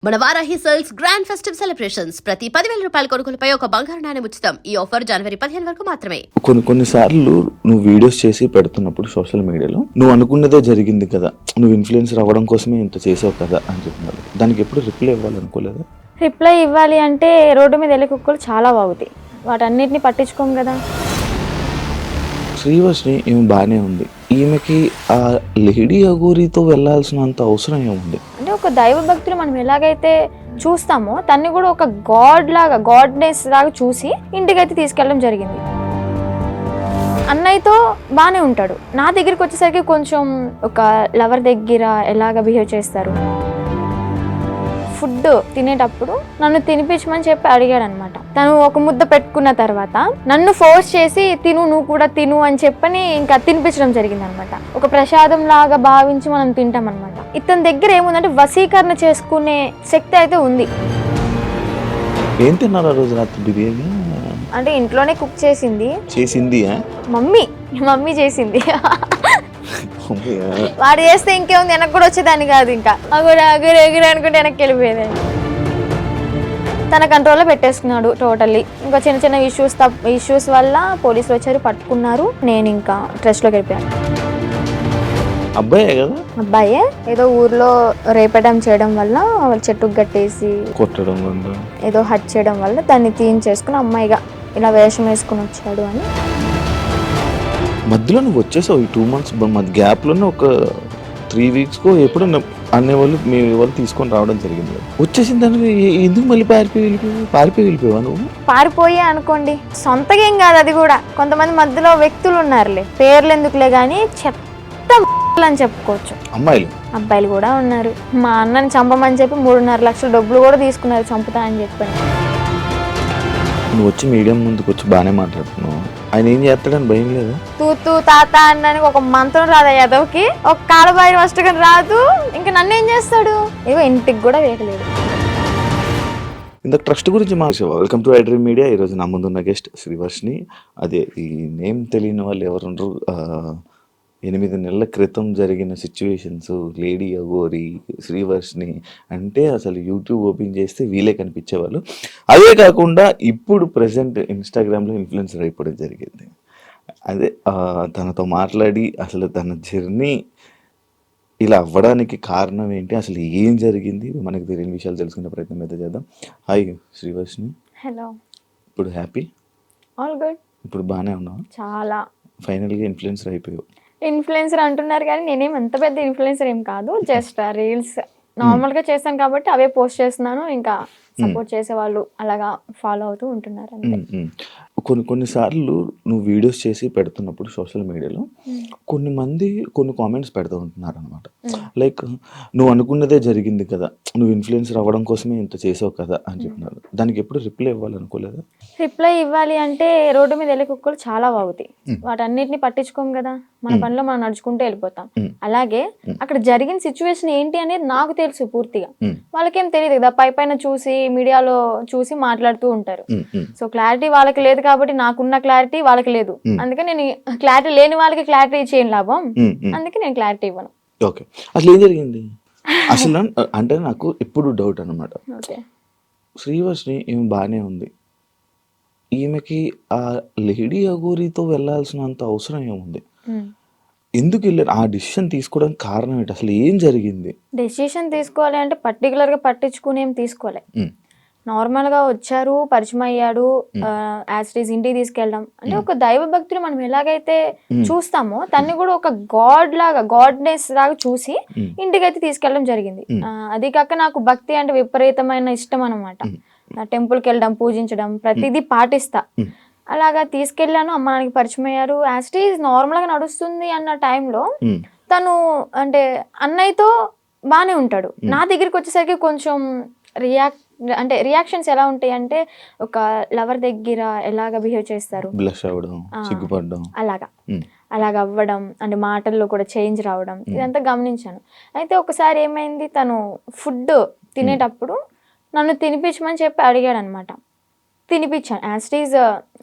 మన Varahi sales grand festive celebrations ప్రతి 10,000 రూపాయల కొనుగోలుపై ఒక బంగారు నాణెం ఉచితం. ఈ ఆఫర్ జనవరి 15 వరకు మాత్రమే. కొన్ని సార్లు నువ్వు వీడియోస్ చేసి పెడుతున్నప్పుడు సోషల్ మీడియాలో నువ్వు అనుకున్నదే జరిగింది కదా, నువ్వు ఇన్ఫ్లుయెన్సర్ అవ్వడం కోసమే ఇంత చేసావు కదా అని చెప్తున్నారు. దానికి ఎప్పుడు రిప్లై ఇవ్వాలనుకోలేదా? రిప్లై ఇవ్వాలి అంటే రోడ్డు మీద వెళ్ళే కుక్కలు చాలా బాగుతాయి, వాటన్నిటిని పట్టించుకోం కదా. శ్రీవర్షిని ఈమె బాగానే ఉంది, ఈమెకి ఆ లేడీ అఘోరీతో వెళ్ళాల్సినంత అవసరం ఏముంది? అంటే ఒక దైవ భక్తులు మనం ఎలాగైతే చూస్తామో తన్ని కూడా ఒక గాడ్నెస్ లాగా చూసి ఇంటికైతే తీసుకెళ్ళడం జరిగింది. అన్నయ్యతో బాగానే ఉంటాడు, నా దగ్గరికి వచ్చేసరికి కొంచెం ఒక లవర్ దగ్గర ఎలాగ బిహేవ్ చేస్తారు. ఫుడ్ తినేటప్పుడు నన్ను తినిపించమని చెప్పి అడిగాడు అనమాట. తను ఒక ముద్ద పెట్టుకున్న తర్వాత నన్ను ఫోర్స్ చేసి నువ్వు కూడా తిను అని చెప్పని ఇంకా తినిపించడం జరిగింది అనమాట. ఒక ప్రసాదం లాగా భావించి మనం తింటాం అనమాట. ఇతని దగ్గర ఏముందంటే వశీకరణ చేసుకునే శక్తి అయితే ఉంది. ఏం తిన్నారు ఆ రోజు రాత్రి? బిర్యానీ అంటే ఇంట్లోనే కుక్ చేసింది మమ్మీ చేసింది. వాడు చేస్తే ఇంకేముంది, వెనక్కి కూడా వచ్చేదాన్ని కాదు. ఇంకా అగురు అనుకుంటే వెనక్కి వెళ్ళిపోయేదాన్ని. తన కంట్రోల్లో పెట్టేసుకున్నాడు టోటల్లీ. ఇంకా చిన్న చిన్న ఇష్యూస్ వల్ల పోలీసులు వచ్చారు, పట్టుకున్నారు. నేను ఇంకా ట్రస్ట్లోకి వెళ్ళిపోయాను. అబ్బాయే ఏదో ఊర్లో రేపడం చేయడం వల్ల చెట్టుకు కట్టేసి కొట్టడం ఏదో హట్ చేయడం వల్ల దాన్ని తీయించేసుకుని అమ్మాయిగా ఇలా వేషం వేసుకుని వచ్చాడు అని. మధ్యలో నువ్వు వచ్చేసావు, ఈ 2 months మధ్య గ్యాప్లోనే ఒక 3 weeks ఎప్పుడు అనేవాళ్ళు మీ వాళ్ళు తీసుకొని రావడం జరిగింది. వచ్చేసిన దానికి ఎందుకు మళ్ళీ పారిపోయి వెళ్ళిపోయావా నువ్వు? పారిపోయా అనుకోండి, సొంతగా ఏం కాదు అది కూడా. కొంతమంది మధ్యలో వ్యక్తులు ఉన్నారులే, పేర్లు ఎందుకులే కానీ చెత్త అని చెప్పుకోవచ్చు. అబ్బాయిలు కూడా ఉన్నారు. మా అన్నని చంపమని చెప్పి 3.5 లక్షల డబ్బులు కూడా తీసుకున్నారు చంపుతా అని చెప్పని. నువ్వు వచ్చి మీడియం ముందుకు వచ్చి బాగానే మాట్లాడుతున్నావు, ఆయన ఏం చేస్తాడని భయం లేదా? తూ తాత అన్నానికి ఒక మంత్రం రాదా యాదవ్కి, ఒక కాలబాయి వస్తగా రాదు, ఇంకా నన్ను ఏం చేస్తాడు? ఏవో ఇంటికి కూడా వేయలేదు. ఇంత ట్రస్ట్ గురించి వెల్కమ్ టు ఐడ్రీమ్ మీడియా. ఈరోజు నా ముందున్న గెస్ట్ శ్రీవర్షిని. అదే ఈ నేమ్ తెలియని వాళ్ళు ఎవరుండ్రు, 8 నెలల క్రితం జరిగిన సిచ్యువేషన్స్, లేడీ అఘోరి శ్రీవర్షిని అంటే అసలు యూట్యూబ్ ఓపెన్ చేస్తే వీలే కనిపించేవాళ్ళు. అదే కాకుండా ఇప్పుడు ప్రజెంట్ ఇన్స్టాగ్రామ్లో ఇన్ఫ్లుయెన్సర్ అయిపోవడం జరిగింది. అదే తనతో మాట్లాడి అసలు తన జర్నీ ఇలా అవ్వడానికి కారణం ఏంటి, అసలు ఏం జరిగింది, మనకు తెలియని విషయాలు తెలుసుకునే ప్రయత్నం అయితే చేద్దాం. హాయ్ శ్రీవర్షిని. హలో. ఇప్పుడు హ్యాపీ? All good. ఇప్పుడు బాగానే ఉన్నావు? చాలా. ఫైనల్గా ఇన్ఫ్లుయెన్సర్ అయిపోయావు. ఇన్ఫ్లుయెన్సర్ అంటున్నారు కానీ నేనేం అంత పెద్ద ఇన్ఫ్లుయెన్సర్ ఏం కాదు, జస్ట్ రీల్స్ నార్మల్గా చేస్తాను కాబట్టి అవే పోస్ట్ చేస్తున్నాను. ఇంకా సపోర్ట్ చేసే వాళ్ళు అలాగా ఫాలో అవుతూ ఉంటున్నారు అంతే. కొన్ని సార్లు నువ్వు వీడియోస్ చేసి పెడుతున్నప్పుడు సోషల్ మీడియాలో కొన్ని కామెంట్స్ పెడుతూ ఉంటున్నారు అనమాట. లైక్ నువ్వు అనుకున్నదే జరిగింది కదా, నువ్వు ఇన్ఫ్లుయెన్సర్ అవ్వడం కోసమే ఇంత చేసావు కదా అని చెప్తున్నారు. దానికి ఎప్పుడు రిప్లై ఇవ్వాలనుకోలేదా? రిప్లై ఇవ్వాలి అంటే రోడ్డు మీద వెళ్ళే కుక్కలు చాలా బాగుతాయి, వాటన్నిటిని పట్టించుకోం కదా. మన పనిలో మనం నడుచుకుంటూ వెళ్ళిపోతాం. అలాగే అక్కడ జరిగిన సిచ్యువేషన్ ఏంటి అనేది నాకు తెలుసు పూర్తిగా, వాళ్ళకేం తెలియదు కదా. పైన చూసి మీడియాలో చూసి మాట్లాడుతూ ఉంటారు. సో క్లారిటీ వాళ్ళకి లేదు కాబట్టి నాకున్న క్లారిటీ వాళ్ళకి లేదు. అందుకే నేను క్లారిటీ లేని వాళ్ళకి క్లారిటీ చేయని లాభం, అందుకే నేను క్లారిటీ ఇవ్వను. ఓకే, అసలు ఏం జరిగింది అసలు అంటే నాకు ఎప్పుడు డౌట్ అనమాట. శ్రీవర్షిని ఈమె బాగానే ఉంది, ఈమెకి ఆ లేడీ అఘోరీతో వెళ్ళాల్సినంత అవసరం ఏముంది? ఎందుకు వెళ్ళారు? ఆ డిసిషన్ తీసుకోవడానికి కారణం ఏంటి? అసలు ఏం జరిగింది? డెసిషన్ తీసుకోవాలి అంటే పర్టికులర్ గా పట్టించుకుని ఏం తీసుకోవాలి. నార్మల్ గా వచ్చారు, పరిచయం అయ్యాడు, యాజ్ ఇట్ ఈస్ ఇంటికి తీసుకెళ్ళడం. అంటే ఒక దైవ భక్తులు మనం ఎలాగైతే చూస్తామో తన్ని కూడా ఒక గాడ్నెస్ లాగా చూసి ఇంటికైతే తీసుకెళ్ళడం జరిగింది. అది కాక నాకు భక్తి అంటే విపరీతమైన ఇష్టం అనమాట. టెంపుల్కి వెళ్ళడం, పూజించడం, ప్రతిదీ పాటిస్తా. అలాగా తీసుకెళ్ళాను, అమ్మ నాన్నకి పరిచయం అయ్యారు. యాజ్ ఇట్ ఈస్ నార్మల్ గా నడుస్తుంది అన్న టైంలో తను అంటే అన్నయ్యతో బాగానే ఉంటాడు, నా దగ్గరికి వచ్చేసరికి కొంచెం రియాక్షన్స్ ఎలా ఉంటాయి అంటే ఒక లవర్ దగ్గర ఎలాగ బిహేవ్ చేస్తారు, అలాగా అవ్వడం, అంటే మాటల్లో కూడా చేంజ్ రావడం, ఇదంతా గమనించాను. అయితే ఒకసారి ఏమైంది, తను ఫుడ్ తినేటప్పుడు నన్ను తినిపించమని చెప్పి అడిగాడు అనమాట. తినిపించాను యాస్టీజ్.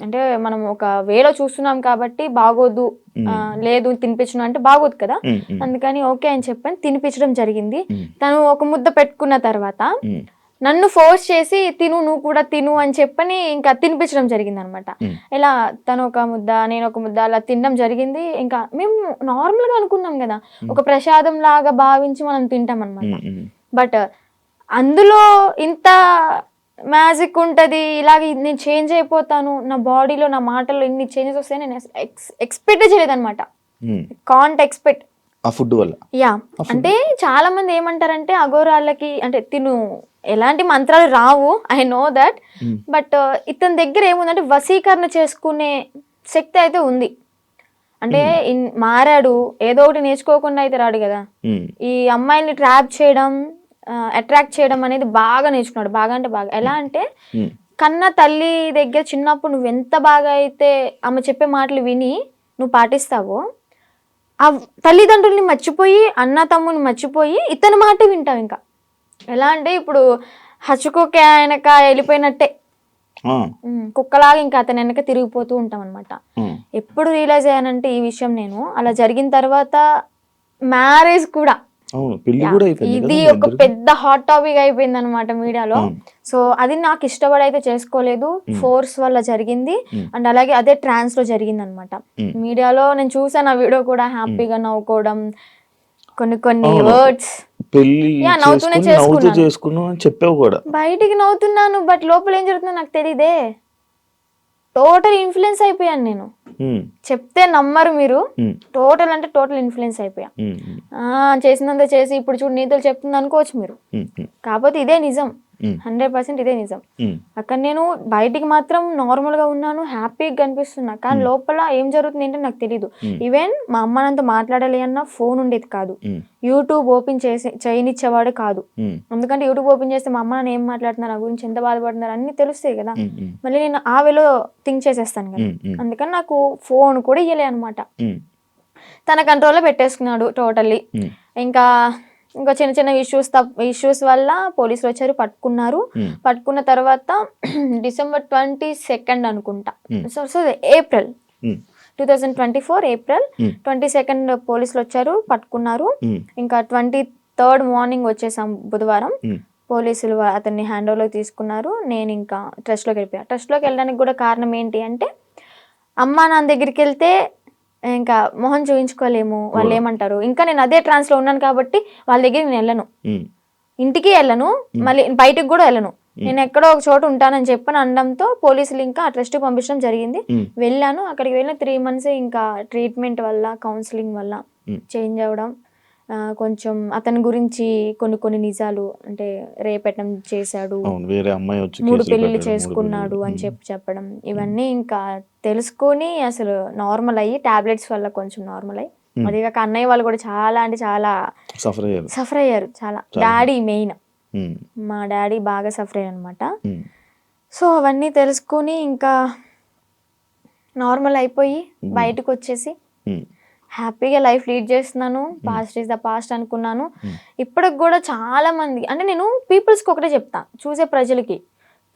అంటే మనం ఒక వేలో చూస్తున్నాం కాబట్టి బాగోదు, లేదు తినిపించను అంటే బాగోదు కదా, అందుకని ఓకే అని చెప్పని తినిపించడం జరిగింది. తను ఒక ముద్ద పెట్టుకున్న తర్వాత నన్ను ఫోర్స్ చేసి తిను, నువ్వు కూడా తిను అని చెప్పని ఇంకా తినిపించడం జరిగింది అనమాట. ఇలా తను ఒక ముద్ద నేను ఒక ముద్ద అలా తినడం జరిగింది. ఇంకా మేము నార్మల్ గా అనుకున్నాం కదా, ఒక ప్రసాదం లాగా భావించి మనం తింటాం అనమాట. బట్ అందులో ఇంత మ్యాజిక్ ఉంటుంది, ఇలాగ నేను చేంజ్ అయిపోతాను, నా బాడీలో నా మాటల్లో ఇన్ని చేంజెస్ వస్తాయి నేను ఎక్స్పెక్ట్ చేయలేదు అనమాట. కాంట్ ఎక్స్పెక్ట్ ఆ ఫుడ్ వల్ల. యా, అంటే చాలా మంది ఏమంటారంటే అఘోరాళ్ళకి అంటే తిను ఎలాంటి మంత్రాలు రావు, ఐ నో దట్, బట్ ఇతని దగ్గర ఏముందంటే వశీకరణ చేసుకునే శక్తి అయితే ఉంది. అంటే మారాడు, ఏదో ఒకటి నేర్చుకోకుండా అయితే రాడు కదా. ఈ అమ్మాయిల్ని ట్రాప్ చేయడం, అట్రాక్ట్ చేయడం అనేది బాగా నేర్చుకున్నాడు. బాగా అంటే బాగా. ఎలా అంటే కన్న తల్లి దగ్గర చిన్నప్పుడు నువ్వు ఎంత బాగా అయితే ఆమె చెప్పే మాటలు విని నువ్వు పాటిస్తావో, ఆ తల్లిదండ్రుల్ని మర్చిపోయి అన్న తమ్ముని మర్చిపోయి ఇతని మాట వింటావు. ఇంకా ఎలా అంటే ఇప్పుడు హచ్చుకోకే ఆయనక వెళ్ళిపోయినట్టే, కుక్కలాగా ఇంకా అతని వెనక తిరిగిపోతూ ఉంటాం అనమాట. ఎప్పుడు రియలైజ్ అయ్యానంటే ఈ విషయం నేను అలా జరిగిన తర్వాత మ్యారేజ్ కూడా ఇది ఒక పెద్ద హాట్ టాపిక్ అయిపోయింది అనమాట మీడియాలో. సో అది నాకు ఇష్టపడైతే చేసుకోలేదు, ఫోర్స్ వల్ల జరిగింది. అండ్ అలాగే అదే ట్రాన్స్ లో జరిగింది అనమాట. మీడియాలో నేను చూసాను ఆ వీడియో కూడా, హ్యాపీగా నవ్వుకోవడం, కొన్ని కొన్ని వర్డ్స్ నవ్వుతూనే చేసుకున్నాను, బయటికి నవ్వుతున్నాను, బట్ లోపల ఏం జరుగుతుందో నాకు తెలియదే. టోటల్ ఇన్ఫ్లుయెన్స్ అయిపోయాను నేను. చెప్తే నమ్మరు మీరు, టోటల్ అంటే టోటల్ ఇన్ఫ్లుయెన్స్ అయిపోయా. చేసినంత చేసి ఇప్పుడు చూడు నీతులు చెప్తుంది అనుకోవచ్చు మీరు, కాకపోతే ఇదే నిజం, 100% ఇదే నిజం. అక్కడ నేను బయటికి మాత్రం నార్మల్ గా ఉన్నాను, హ్యాపీగా కనిపిస్తున్నా, కానీ లోపల ఏం జరుగుతుంది ఏంటో నాకు తెలీదు. ఈవెన్ మా అమ్మ నాతో మాట్లాడాలి అన్న ఫోన్ ఉండేది కాదు, యూట్యూబ్ ఓపెన్ చేయనిచ్చేవాడు కాదు. ఎందుకంటే యూట్యూబ్ ఓపెన్ చేస్తే మా అమ్మ నాన్న ఏం మాట్లాడుతున్నారు, నా గురించి ఎంత బాధపడుతున్నారు అన్ని తెలుస్తాయి కదా, మళ్ళీ నేను ఆ వేలో థింక్ చేసేస్తాను కదా. అందుకని నాకు ఫోన్ కూడా ఇయ్యలే అనమాట. తన కంట్రోల్లో పెట్టేసుకున్నాడు టోటల్లీ. ఇంకా చిన్న చిన్న ఇష్యూస్ వల్ల పోలీసులు వచ్చారు, పట్టుకున్నారు. పట్టుకున్న తర్వాత December 22 అనుకుంటా, సో ఏప్రిల్ 2024 ఏప్రిల్ 22 పోలీసులు వచ్చారు, పట్టుకున్నారు. ఇంకా 23rd మార్నింగ్ వచ్చేసాం బుధవారం. పోలీసులు అతన్ని హ్యాండ్ ఓవర్లోకి తీసుకున్నారు. నేను ఇంకా ట్రస్ట్లోకి వెళ్ళిపోయా. ట్రస్ట్లోకి వెళ్ళడానికి కూడా కారణం ఏంటి అంటే, అమ్మా నాన్న దగ్గరికి వెళ్తే ఇంకా మొహం చూపించుకోలేము, వాళ్ళు ఏమంటారు. ఇంకా నేను అదే ట్రాన్స్ లో ఉన్నాను కాబట్టి వాళ్ళ దగ్గర నేను వెళ్ళను, ఇంటికి వెళ్ళను, మళ్ళీ బయటకు కూడా వెళ్ళను, నేను ఎక్కడో ఒక చోట ఉంటానని చెప్పని అనడంతో పోలీసులు ఇంకా ఆ ట్రస్ట్ పంపించడం జరిగింది. వెళ్ళాను. అక్కడికి వెళ్ళిన 3 months ఇంకా ట్రీట్మెంట్ వల్ల, కౌన్సిలింగ్ వల్ల చేంజ్ అవ్వడం, కొంచెం అతని గురించి కొన్ని నిజాలు, అంటే రేపెట్టడం చేశాడు, 3 పెళ్లిళ్ళు చేసుకున్నాడు అని చెప్పడం, ఇవన్నీ ఇంకా తెలుసుకొని అసలు నార్మల్ అయ్యి, టాబ్లెట్స్ వల్ల కొంచెం నార్మల్ అయ్యి, అది కాక అన్నయ్య వాళ్ళు కూడా చాలా అంటే చాలా సఫర్ అయ్యారు, చాలా. డాడీ మెయిన్, మా డాడీ బాగా సఫర్ అయ్యారు అనమాట. సో అవన్నీ తెలుసుకొని ఇంకా నార్మల్ అయిపోయి బయటకు వచ్చేసి హ్యాపీగా లైఫ్ లీడ్ చేస్తున్నాను. పాస్ట్ ఈజ్ ద పాస్ట్ అనుకున్నాను. ఇప్పటికి కూడా చాలా మంది, అంటే నేను పీపుల్స్కి ఒకటే చెప్తా, చూసే ప్రజలకి,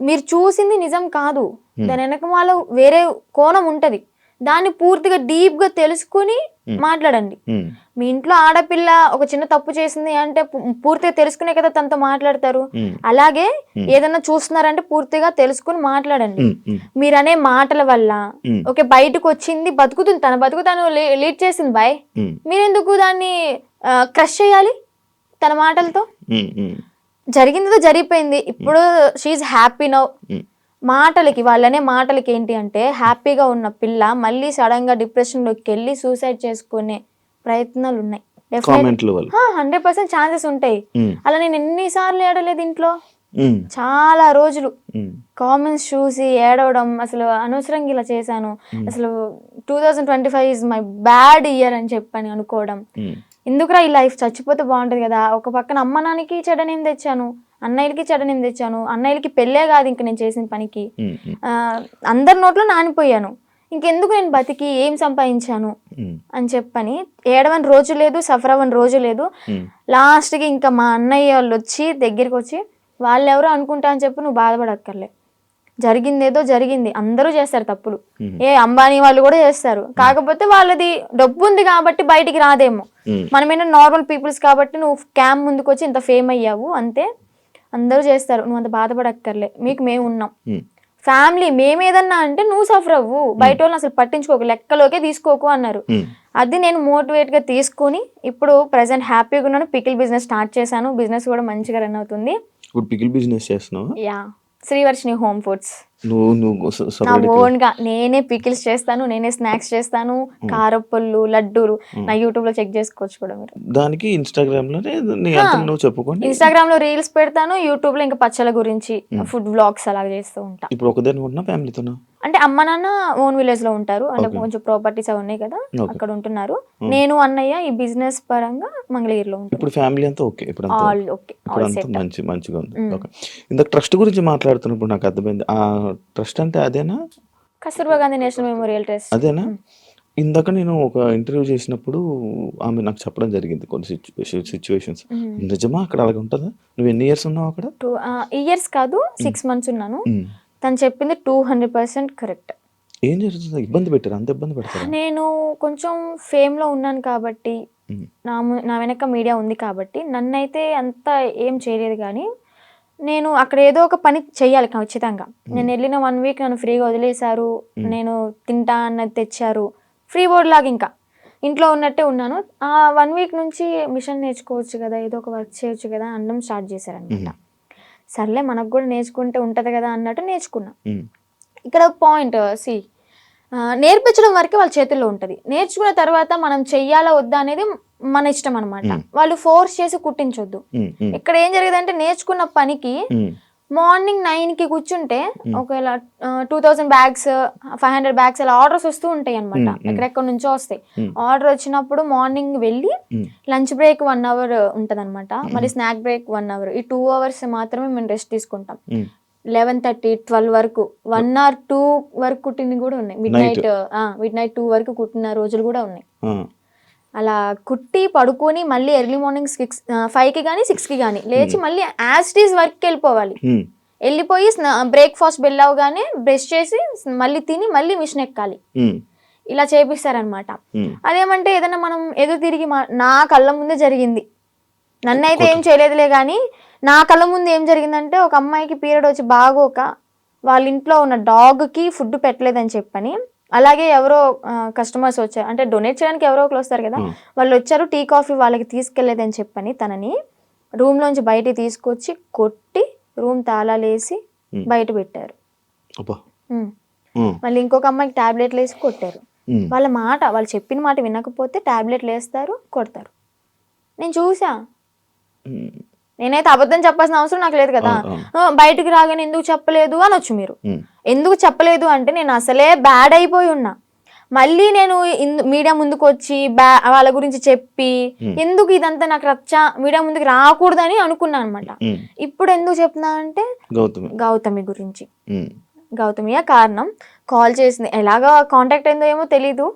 మీరు చూసింది నిజం కాదు, దాని వెనక వాళ్ళ వేరే కోణం ఉంటది, దాన్ని పూర్తిగా డీప్ గా తెలుసుకుని మాట్లాడండి. మీ ఇంట్లో ఆడపిల్ల ఒక చిన్న తప్పు చేసింది అంటే పూర్తిగా తెలుసుకునే కదా తనతో మాట్లాడతారు. అలాగే ఏదైనా చూస్తున్నారంటే పూర్తిగా తెలుసుకుని మాట్లాడండి. మీరు అనే మాటల వల్ల ఓకే బయటకు వచ్చింది, బతుకుతుంది, తన బతుకు తను లీడ్ చేసింది బాయ్, మీరెందుకు దాన్ని క్రష్ చేయాలి తన మాటలతో? జరిగిందో జరిగిపోయింది, ఇప్పుడు షీఈ్ హ్యాపీ నౌ. మాటలకి, వాళ్ళనే మాటలకి ఏంటి అంటే, హ్యాపీగా ఉన్న పిల్ల మళ్ళీ సడన్ గా డిప్రెషన్ లోకి వెళ్ళి సూసైడ్ చేసుకునే ప్రయత్నాలు ఉన్నాయి. 100% ఛాన్సెస్ ఉంటాయి. అలా నేను ఎన్నిసార్లు ఏడలేదు ఇంట్లో, చాలా రోజులు కామెంట్స్ చూసి ఏడవడం, అసలు అనవసరంగా ఇలా చేశాను, అసలు 2025 ఈజ్ మై బ్యాడ్ ఇయర్ అని చెప్పని అనుకోవడం, ఎందుకురా ఈ లైఫ్, చచ్చిపోతే బాగుంటది కదా. ఒక పక్కన అమ్మ నాన్నకి చెడనేం తెచ్చాను, అన్నయ్యలకి చెడనేం తెచ్చాను, అన్నయ్యలకి పెళ్ళే కాదు ఇంక నేను చేసిన పనికి, అందరి నోట్లో నానిపోయాను, ఇంకెందుకు నేను బతికి ఏం సంపాదించాను అని చెప్పని ఏడవని రోజు లేదు, సఫర్ అవ్వని రోజు లేదు. లాస్ట్కి ఇంకా మా అన్నయ్య వాళ్ళు వచ్చి దగ్గరికి వచ్చి, వాళ్ళెవరో అనుకుంటా అని చెప్పి నువ్వు బాధపడక్కర్లే, జరిగిందేదో జరిగింది, అందరూ చేస్తారు తప్పులు, అంబానీ వాళ్ళు కూడా చేస్తారు, కాకపోతే వాళ్ళది డబ్బు ఉంది కాబట్టి బయటికి రాదేమో. మనమేనా నార్మల్ పీపుల్స్ కాబట్టి నువ్వు క్యామ్ ముందుకు వచ్చి ఇంత ఫేమ్ అయ్యావు అంతే, అందరూ చేస్తారు, నువ్వు అంత బాధపడక్కర్లే, మీకు మేము ఉన్నాం. ఫ్యామిలీ మేమేదన్నా అంటే నువ్వు సఫర్ అవ్వు, బయట వాళ్ళని అసలు పట్టించుకోకు, లెక్కలోకే తీసుకోకు అన్నారు. అది నేను మోటివేట్ గా తీసుకుని ఇప్పుడు ప్రెసెంట్ హ్యాపీగా ఉన్నాను. పికిల్ బిజినెస్ స్టార్ట్ చేశాను, బిజినెస్ కూడా మంచిగా రన్ అవుతుంది. ఇప్పుడు పికిల్ బిజినెస్ చేస్తున్నావా? Yeah, Srivarshini home foods. నువ్వు నా ఓన్ గా నేనే పికిల్స్ చేస్తాను, నేనే స్నాక్స్ చేస్తాను, కారప్పళ్ళు, లడ్డూలు. నా యూట్యూబ్ లో చెక్ చేసుకోవచ్చు కూడా మీరు. దానికి ఇన్స్టాగ్రామ్ లోనే నువ్వు చెప్పుకోండి. ఇన్స్టాగ్రామ్ లో రీల్స్ పెడతాను, యూట్యూబ్ లో ఇంకా పచ్చల గురించి ఫుడ్ వ్లాగ్స్ అలాగ చేస్తూ ఉంటా. ఇప్పుడు ఒకదాని ఉన్నా ఫ్యామిలీతోనా? అంటే అమ్మ నాన్న ఓన్ విలేజ్ లో ఉంటారు, అంటే కొంచెం ప్రాపర్టీస్ అవి ఉన్నాయి కదా, అక్కడ ఉంటున్నారు. నేను అన్నయ్య ఈ బిజినెస్ పరంగా మంగళగిరిలో ఉంటాను. ఇప్పుడు ఫ్యామిలీ అంతా ఓకే? ఇప్పుడు ఆల్ ఓకే, ఆల్ సెట్. మంచిగా ఉంది. ఓకే, ఇందాక ట్రస్ట్ గురించి మాట్లాడుతున్నప్పుడు నాకు అర్థమైంది. ఆ ట్రస్ట్ అంటే అదేనా? Kasturba Gandhi national memorial trust అదేనా? ఇందాక నేను ఒక ఇంటర్వ్యూ చేసినప్పుడు ఆమె నాకు చెప్పడం జరిగింది కొన్ని సిచ్యువేషన్స్. నిజమా అక్కడ అలాగే ఉంటుందా? నువ్వు ఎన్ని ఇయర్స్ ఉన్నావు అక్కడ? 2 ఇయర్స్ కాదు, 6 months ఉన్నాను. తను చెప్పింది 200% కరెక్ట్. ఏం జరుగుతుంది? ఇబ్బంది పెట్టారు? అంత ఇబ్బంది పెడతారు? నేను కొంచెం ఫేమ్ లో ఉన్నాను కాబట్టి, నా వెనక మీడియా ఉంది కాబట్టి నన్నైతే అంత ఏం చేయలేదు. కానీ నేను అక్కడ ఏదో ఒక పని చెయ్యాలి ఖచ్చితంగా. నేను వెళ్ళిన 1 week నన్ను ఫ్రీగా వదిలేశారు, నేను తింటా అన్నది తెచ్చారు, ఫ్రీ బోర్డ్ లాగా ఇంకా ఇంట్లో ఉన్నట్టే ఉన్నాను. ఆ 1 week నుంచి మిషన్ నేర్చుకోవచ్చు కదా, ఏదో ఒక వర్క్ చేయొచ్చు కదా అనడం స్టార్ట్ చేశారనమాట. సర్లే మనకు కూడా నేర్చుకుంటే ఉంటది కదా అన్నట్టు నేర్చుకున్నా. ఇక్కడ పాయింట్ నేర్పించడం వరకే వాళ్ళ చేతుల్లో ఉంటది, నేర్చుకున్న తర్వాత మనం చెయ్యాలా వద్దా అనేది మన ఇష్టం అనమాట. వాళ్ళు ఫోర్స్ చేసి కుట్టించొద్దు. ఇక్కడ ఏం జరిగేదంటే నేర్చుకున్న పనికి మార్నింగ్ 9కి కూర్చుంటే ఒకవేళ 2000 bags 500 bags అలా ఆర్డర్స్ వస్తూ ఉంటాయి అనమాట, ఎక్కడెక్కడ నుంచో వస్తాయి. ఆర్డర్ వచ్చినప్పుడు మార్నింగ్ వెళ్ళి లంచ్ బ్రేక్ 1 hour ఉంటది అనమాట, మళ్ళీ స్నాక్ బ్రేక్ 1 hour, ఈ 2 hours మాత్రమే మేము రెస్ట్ తీసుకుంటాం. 11:30 12 వరకు 1 or 2 వరకు కుట్టింది కూడా ఉన్నాయి. మిడ్ నైట్ 2 వరకు కుట్టిన రోజులు కూడా ఉన్నాయి. అలా కుట్టి పడుకొని మళ్ళీ ఎర్లీ మార్నింగ్ 5కి కానీ 6కి కానీ లేచి మళ్ళీ యాస్టీస్ వర్క్కి వెళ్ళిపోవాలి. వెళ్ళిపోయి బ్రేక్ఫాస్ట్ బెల్ అవగానే బ్రష్ చేసి మళ్ళీ తిని మళ్ళీ మిషన్ ఎక్కాలి. ఇలా చేపిస్తారనమాట. అదేమంటే ఏదైనా మనం ఎదురు తిరిగి నా కళ్ళ ముందే జరిగింది, నన్నైతే ఏం చేయలేదులే కానీ నా కళ్ళ ముందు ఏం జరిగిందంటే ఒక అమ్మాయికి పీరియడ్ వచ్చి బాగోక వాళ్ళ ఇంట్లో ఉన్న డాగ్కి ఫుడ్ పెట్టలేదని చెప్పని, అలాగే ఎవరో కస్టమర్స్ వచ్చారు, అంటే డొనేట్ చేయడానికి ఎవరో ఒకరు వస్తారు కదా, వాళ్ళు వచ్చారు, టీ కాఫీ వాళ్ళకి తీసుకెళ్లేదని చెప్పని తనని రూమ్లోంచి బయట తీసుకొచ్చి కొట్టి రూమ్ తాళాలేసి బయట పెట్టారు. మళ్ళీ ఇంకొక అమ్మాయికి టాబ్లెట్లు వేసి కొట్టారు. వాళ్ళు చెప్పిన మాట వినకపోతే టాబ్లెట్లు వేస్తారు, కొడతారు. నేను చూసా. నేనైతే అబద్ధం చెప్పాల్సిన అవసరం నాకు లేదు కదా, బయటకు రాగానే ఎందుకు చెప్పలేదు అనొచ్చు మీరు. ఎందుకు చెప్పలేదు అంటే నేను అసలే బ్యాడ్ అయిపోయి ఉన్నా, మళ్ళీ నేను మీడియా ముందుకు వచ్చి వాళ్ళ గురించి చెప్పి ఎందుకు ఇదంతా నాకు రచ్చా మీడియా ముందుకు రాకూడదని అనుకున్నా అనమాట. ఇప్పుడు ఎందుకు చెప్తున్నా అంటే గౌతమి గురించి. గౌతమియే కారణం. కాల్ చేసింది, ఎలాగా కాంటాక్ట్ అయిందో ఏమో తెలీదు,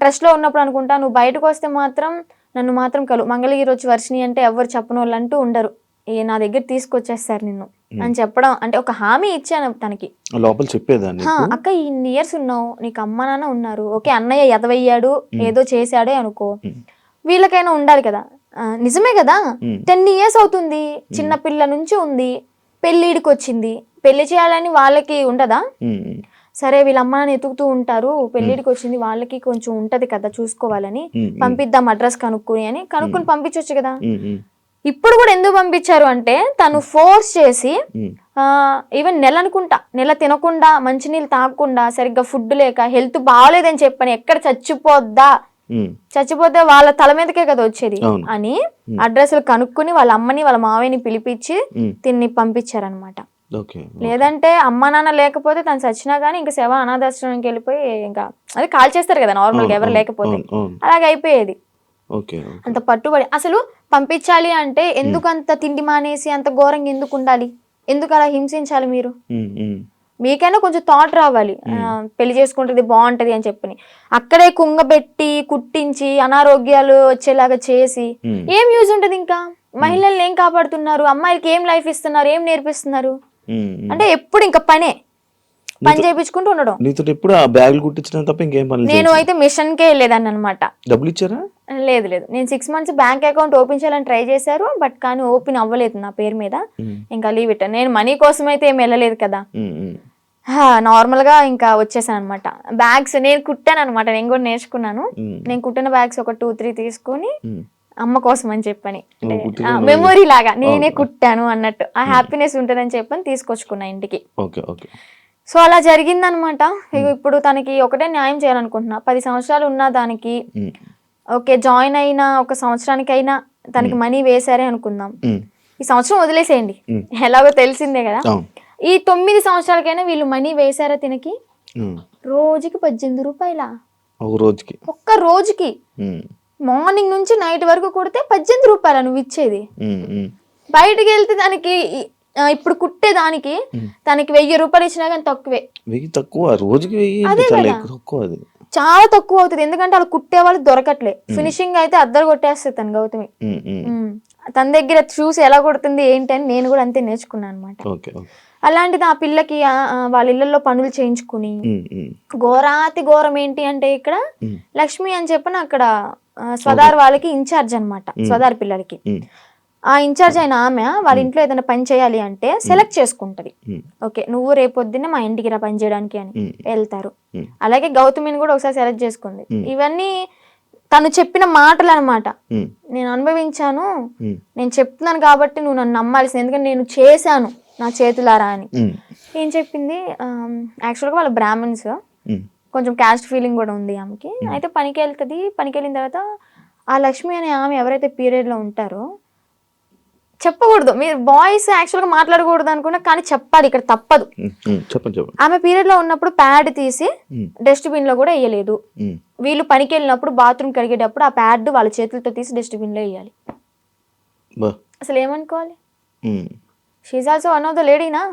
ట్రస్ట్ లో ఉన్నప్పుడు అనుకుంటా. నువ్వు బయటకు వస్తే మాత్రం నన్ను మాత్రం మంగళగిరి వచ్చి వర్షిని అంటే ఎవరు చెప్పని వాళ్ళు అంటూ ఉండరు, నా దగ్గర తీసుకొచ్చేస్తారు నిన్ను అని చెప్పడం, అంటే ఒక హామీ ఇచ్చాను తనకి. లోపల చెప్పేదాన్ని, అక్క ఇన్ని ఇయర్స్ ఉన్నావు, నీకు అమ్మ నాన్న ఉన్నారు, ఓకే అన్నయ్య ఎదవయ్యాడు ఏదో చేశాడే అనుకో, వీళ్ళకైనా ఉండాలి కదా. నిజమే కదా, 10 years అవుతుంది, చిన్న పిల్ల నుంచి ఉంది, పెళ్ళిడికి వచ్చింది, పెళ్లి చేయాలని వాళ్ళకి ఉండదా? సరే వీళ్ళ అమ్మ నాన్న ఎతుకుతూ ఉంటారు, పెళ్లిడికి వచ్చింది, వాళ్ళకి కొంచెం ఉంటది కదా చూసుకోవాలని, పంపిద్దాం అడ్రస్ కనుక్కుని పంపించవచ్చు కదా. ఇప్పుడు కూడా ఎందుకు పంపించారు అంటే తను ఫోర్స్ చేసి ఈవెన్ నెల తినకుండా మంచినీళ్ళు తాగకుండా సరిగ్గా ఫుడ్ లేక హెల్త్ బాగాలేదని చెప్పని ఎక్కడ చచ్చిపోతే వాళ్ళ తల మీదకే కదా వచ్చేది అని అడ్రస్లు కనుక్కుని వాళ్ళ అమ్మని వాళ్ళ మావయ్యని పిలిపించి తిన్ని పంపించారనమాట. లేదంటే అమ్మ నాన్న లేకపోతే తను చచ్చినా గానీ ఇంకా శవ అనాథాశ్రమానికి వెళ్ళిపోయి ఇంకా అది కాల్ చేస్తారు కదా నార్మల్ గా ఎవరు లేకపోతే, అలాగ అయిపోయేది. అంత పట్టుబడి అసలు పంపించాలి అంటే ఎందుకు అంత తిండి మానేసి అంత ఘోరంగా ఎందుకు ఉండాలి, ఎందుకు అలా హింసించాలి? మీకైనా కొంచెం థాట్ రావాలి, పెళ్లి చేసుకుంటుంది బాగుంటది అని చెప్పని. అక్కడే కుంగబెట్టి కుట్టించి అనారోగ్యాలు వచ్చేలాగా చేసి ఏం యూజ్ ఉంటది? ఇంకా మహిళల్ని ఏం కాపాడుతున్నారు? అమ్మాయిలకి ఏం లైఫ్ ఇస్తున్నారు? ఏం నేర్పిస్తున్నారు? అంటే ఎప్పుడు ఇంకా పనే. పని చేయించుకుంటూ ఉండడం. నీతో ఎప్పుడు ఆ బ్యాగులు కుట్టించడం తప్ప ఇంకేం పని నేను అయితే మిషన్ కే వెళ్ళేదాన్ని అనమాట. డబ్బులు ఇచ్చారా? లేదు నేను 6 months బ్యాంక్ అకౌంట్ ఓపెన్ చేయాలని ట్రై చేశారు, బట్ కానీ ఓపెన్ అవ్వలేదు నా పేరు మీద. ఇంకా లీవ్ ఇట్. నేను మనీ కోసం అయితే ఏం వెళ్ళలేదు కదా, నార్మల్ గా ఇంకా వచ్చేసాను అనమాట. బ్యాగ్స్ నేను కుట్టాను అనమాట, నేను కూడా నేర్చుకున్నాను. నేను కుట్టిన బ్యాగ్స్ ఒక 2-3 తీసుకొని అమ్మ కోసం అని చెప్పని, మెమొరీ లాగా నేనే కుట్టాను అన్నట్టు ఆ హ్యాపీనెస్ ఉంటుందని చెప్పని తీసుకొచ్చుకున్నా ఇంటికి. సో అలా జరిగిందనమాట. ఇప్పుడు తనకి ఒకటే న్యాయం చేయాలనుకుంటున్నా. 10 సంవత్సరాలు ఉన్న దానికి ఓకే, జాయిన్ అయిన 1 సంవత్సరానికైనా తనకి మనీ వేసారే అనుకుందాం. ఈ సంవత్సరం వదిలేసేయండి, ఎలాగో తెలిసిందే కదా. ఈ 9 సంవత్సరాలకైనా వీళ్ళు మనీ వేసారా తినకి? రోజుకి 18 రూపాయల ఒక్క రోజుకి. మార్నింగ్ నుంచి నైట్ వరకు కొడితే 18 రూపాయల నువ్వు ఇచ్చేది. బయటికి వెళ్తే దానికి ఇప్పుడు కుట్టే దానికి తనకి 1000 రూపాయలు ఇచ్చినా కానీ తక్కువే. చాలా తక్కువ అవుతుంది, ఎందుకంటే వాళ్ళు కుట్టే వాళ్ళు దొరకట్లే. ఫినిషింగ్ అయితే అద్దరు కొట్టేస్తుంది తను గౌతమి. తన దగ్గర చూసి ఎలా కొడుతుంది ఏంటి అని నేను కూడా అంతే నేర్చుకున్నాను అనమాట. అలాంటిది ఆ పిల్లకి వాళ్ళ ఇళ్లలో పనులు చేయించుకుని, ఘోరాతి ఘోరం ఏంటి అంటే ఇక్కడ లక్ష్మి అని చెప్పిన అక్కడ స్వదార్ వాళ్ళకి ఇన్ఛార్జ్ అనమాట, స్వదార్ పిల్లలకి. ఆ ఇన్ఛార్జ్ అయిన ఆమె వాళ్ళ ఇంట్లో ఏదైనా పని చేయాలి అంటే సెలెక్ట్ చేసుకుంటది. ఓకే, నువ్వు రేపొద్దున్నే మా ఇంటికి రా పని చేయడానికి అని వెళ్తారు. అలాగే గౌతమిని కూడా ఒకసారి సెలెక్ట్ చేసుకుంది. ఇవన్నీ తను చెప్పిన మాటలు అనమాట. నేను అనుభవించాను, నేను చెప్తున్నాను కాబట్టి నువ్వు నన్ను నమ్మాల్సింది, ఎందుకంటే నేను చేశాను నా చేతులారా అని. ఏం చెప్పింది, యాక్చువల్గా వాళ్ళ బ్రాహ్మణ్స్, కొంచెం క్యాస్ట్ ఫీలింగ్ కూడా ఉంది ఆమెకి. అయితే పనికి వెళ్తుంది. పనికి వెళ్ళిన తర్వాత ఆ లక్ష్మి అనే ఆమె ఎవరైతే పీరియడ్లో ఉంటారో, చెప్పకూడదు, మీరు బాయ్స్ యాక్చువల్గా మాట్లాడకూడదు అనుకున్నా, కానీ చెప్పాలి, ఇక్కడ తప్పదు. ఆమె పీరియడ్ లో ఉన్నప్పుడు ప్యాడ్ తీసి డస్ట్బిన్ లో కూడా వేయలేదు. వీళ్ళు పనికి వెళ్ళినప్పుడు బాత్రూమ్ కడిగేటప్పుడు ఆ ప్యాడ్ వాళ్ళ చేతులతో తీసి డస్ట్బిన్ లో వేయాలి. అసలు ఏమనుకోవాలి? She also one of the లేడీనా,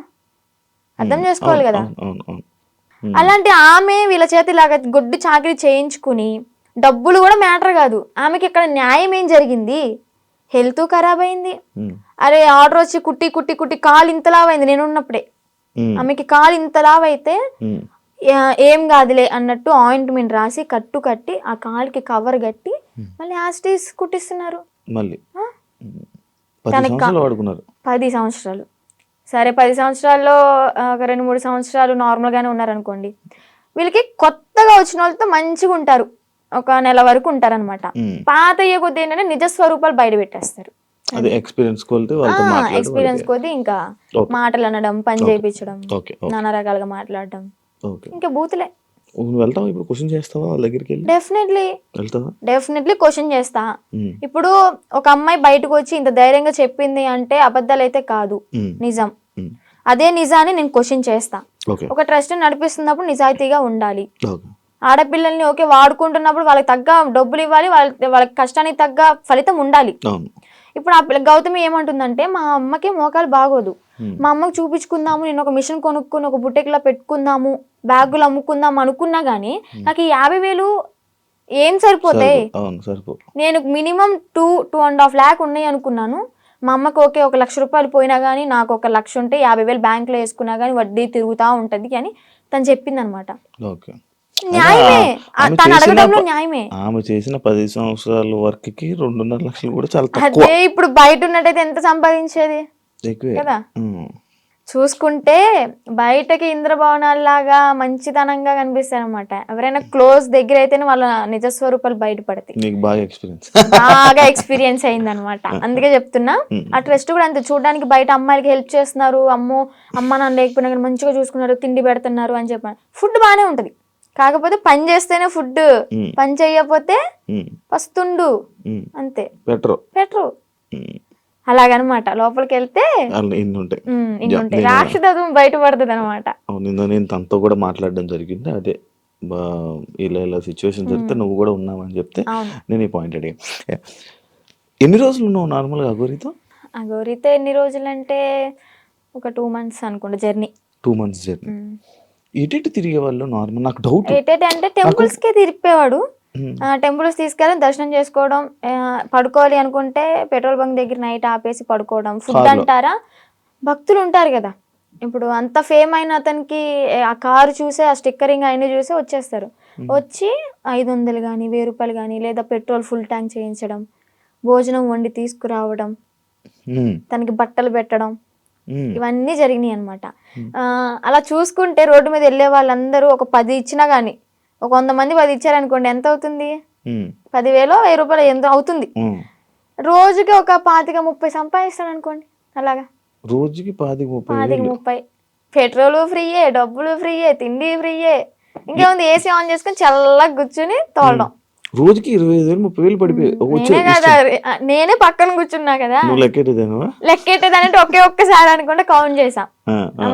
అర్థం చేసుకోవాలి కదా. అలాంటి ఆమె వీళ్ళ చేతిలాగా గొడ్డు చాకరీ చేయించుకుని, డబ్బులు కూడా మ్యాటర్ కాదు, ఆమెకి ఇక్కడ న్యాయం ఏం జరిగింది? హెల్త్ ఖరాబ్ అయింది. అరే ఆర్డర్ వచ్చి కుట్టి కుట్టి కుట్టి కాలు ఇంతలావైంది. నేను ఉన్నప్పుడే ఆమెకి కాలు ఇంతలావైతే ఏం కాదులే అన్నట్టు ఆయింట్మెంట్ రాసి కట్టు కట్టి ఆ కాలుకి కవర్ కట్టి మళ్ళీ యాస్టీస్ కుట్టిస్తున్నారు. 10 సంవత్సరాలు. సరే 10 సంవత్సరాల్లో ఒక 2-3 సంవత్సరాలు నార్మల్ గానే ఉన్నారనుకోండి. వీళ్ళకి కొత్తగా వచ్చిన వాళ్ళతో మంచిగా ఉంటారు, ఒక నెల వరకు ఉంటారనమాట. పాత అయ్యే కొద్ది ఏంటంటే నిజ స్వరూపాలు బయట పెట్టేస్తారు. ఎక్స్పీరియన్స్ కొద్ది ఇంకా మాటలు అనడం, పని చేయించడం, నానా రకాలుగా మాట్లాడడం, ఇంకా బూతులే. డెఫినెట్లీ క్వశ్చన్ చేస్తా. ఇప్పుడు ఒక అమ్మాయి బయటకు వచ్చి ఇంత ధైర్యంగా చెప్పింది అంటే అబద్ధాలు అయితే కాదు, నిజం. అదే నిజాన్ని నేను క్వశ్చన్ చేస్తా. ఒక ట్రస్ట్ నడిపిస్తున్నప్పుడు నిజాయితీగా ఉండాలి. ఆడపిల్లల్ని ఓకే వాడుకుంటున్నప్పుడు వాళ్ళకి తగ్గ డబ్బులు ఇవ్వాలి, వాళ్ళకి కష్టానికి తగ్గ ఫలితం ఉండాలి. ఇప్పుడు ఆ పిల్ల గౌతమి ఏమంటుందంటే, మా అమ్మకి మోకాలు బాగోదు, మా అమ్మకి చూపించుకుందాము, నేను ఒక మిషన్ కొనుక్కుని ఒక బుట్టెక్లా పెట్టుకుందాము, బ్యాగులు అమ్ముకుందాం అనుకున్నా గానీ నాకు ఈ 50,000 ఏం సరిపోతాయి? నేను మినిమం 2.5 lakh ఉన్నాయి అనుకున్నాను. మా అమ్మకి ఓకే 1 లక్ష రూపాయలు పోయినా గానీ నాకు 1 లక్ష ఉంటే 50,000 బ్యాంక్ లో వేసుకున్నా గానీ వడ్డీ తిరుగుతా ఉంటది అని తను చెప్పింది అనమాట. న్యాయమే, తను అడగడంలో న్యాయమే. ఆమె చేసిన 10 సంవత్సరాల వర్క్ కి 2.5 లక్షలు కూడా చాలా తక్కువ. అదే ఇప్పుడు బయట ఉన్నట్టయితే ఎంత సంపాదించేది కదా. చూసుకుంటే బయటకి ఇంద్రభవనాల్లాగా మంచితనంగా కనిపిస్తాయి అనమాట. ఎవరైనా క్లోజ్ దగ్గర అయితేనే వాళ్ళ నిజస్వరూపాలు బయటపడతాయి. బాగా ఎక్స్పీరియన్స్ అయింది అనమాట, అందుకే చెప్తున్నా. ఆ ట్రస్ట్ కూడా అంతే, చూడడానికి బయట అమ్మాయిలకి హెల్ప్ చేస్తున్నారు, అమ్మ నాన్న లేకపోయినా కానీ మంచిగా చూసుకున్నారు, తిండి పెడుతున్నారు అని చెప్పాను. ఫుడ్ బాగానే ఉంటది, కాకపోతే పని చేస్తేనే ఫుడ్, పని చేయకపోతే వస్తుండు అంతే, పెట్రో అలాగనమాట. లోపలికి వెళ్తే ఇన్ని రాక్షసత్వం బయటపడుతుంది అనమాట. నేను తనతో కూడా మాట్లాడడం జరిగింది. అదే ఇలా సిచ్యువేషన్ జరిగితే నువ్వు కూడా ఉన్నావని చెప్తే నేను ఈ పాయింట్ అడిగాను. ఎన్ని రోజులు ఉన్నావు నార్మల్గా అఘోరితో? అఘోరితో ఎన్ని రోజులు అంటే ఒక 2 months అనుకుంటా జర్నీ. 2 months journey. ఎటు తిరిగే వాళ్ళు నార్మల్? నాకు డౌట్ అంటే టెంపుల్స్ కే తిరిపేవాడు. టెంపుల్స్ తీసుకెళ్ళి దర్శనం చేసుకోవడం, పడుకోవాలి అనుకుంటే పెట్రోల్ బంక్ దగ్గర నైట్ ఆపేసి పడుకోవడం. ఫుడ్ అంటారా, భక్తులు ఉంటారు కదా, ఇప్పుడు అంత ఫేమ్ అయిన అతనికి ఆ కారు చూసే ఆ స్టిక్కరింగ్ అయినా చూసే వచ్చేస్తారు. వచ్చి 500 కానీ 1000 రూపాయలు కానీ లేదా పెట్రోల్ ఫుల్ ట్యాంక్ చేయించడం, భోజనం వండి తీసుకురావడం, తనకి బట్టలు పెట్టడం, ఇవన్నీ జరిగినాయి అనమాట. అలా చూసుకుంటే రోడ్డు మీద వెళ్ళే వాళ్ళందరూ ఒక 10 ఇచ్చినా కానీ, ఒక 100 మంది 10 ఇచ్చారనుకోండి, ఎంత అవుతుంది? 10,000 1000 రూపాయలు ఎంత అవుతుంది? రోజుకి ఒక 25-30 సంపాదిస్తాడు అనుకోండి. అలాగా రోజుకి 25-30 పెట్రోల్ ఫ్రీయే, డబ్బులు ఫ్రీయే, తిండి ఫ్రీయే. ఇంకేముంది, ఏసీ ఆన్ చేసుకుని చల్లగా కూర్చుని తోలడం. రోజుకి 25,000-30,000 పడిపోయి నేనే కదా, నేనే పక్కన కూర్చున్నా కదా. లెక్కెట్టేదానంటే ఒక్కసారి అనుకుంటే కౌంట్ చేసా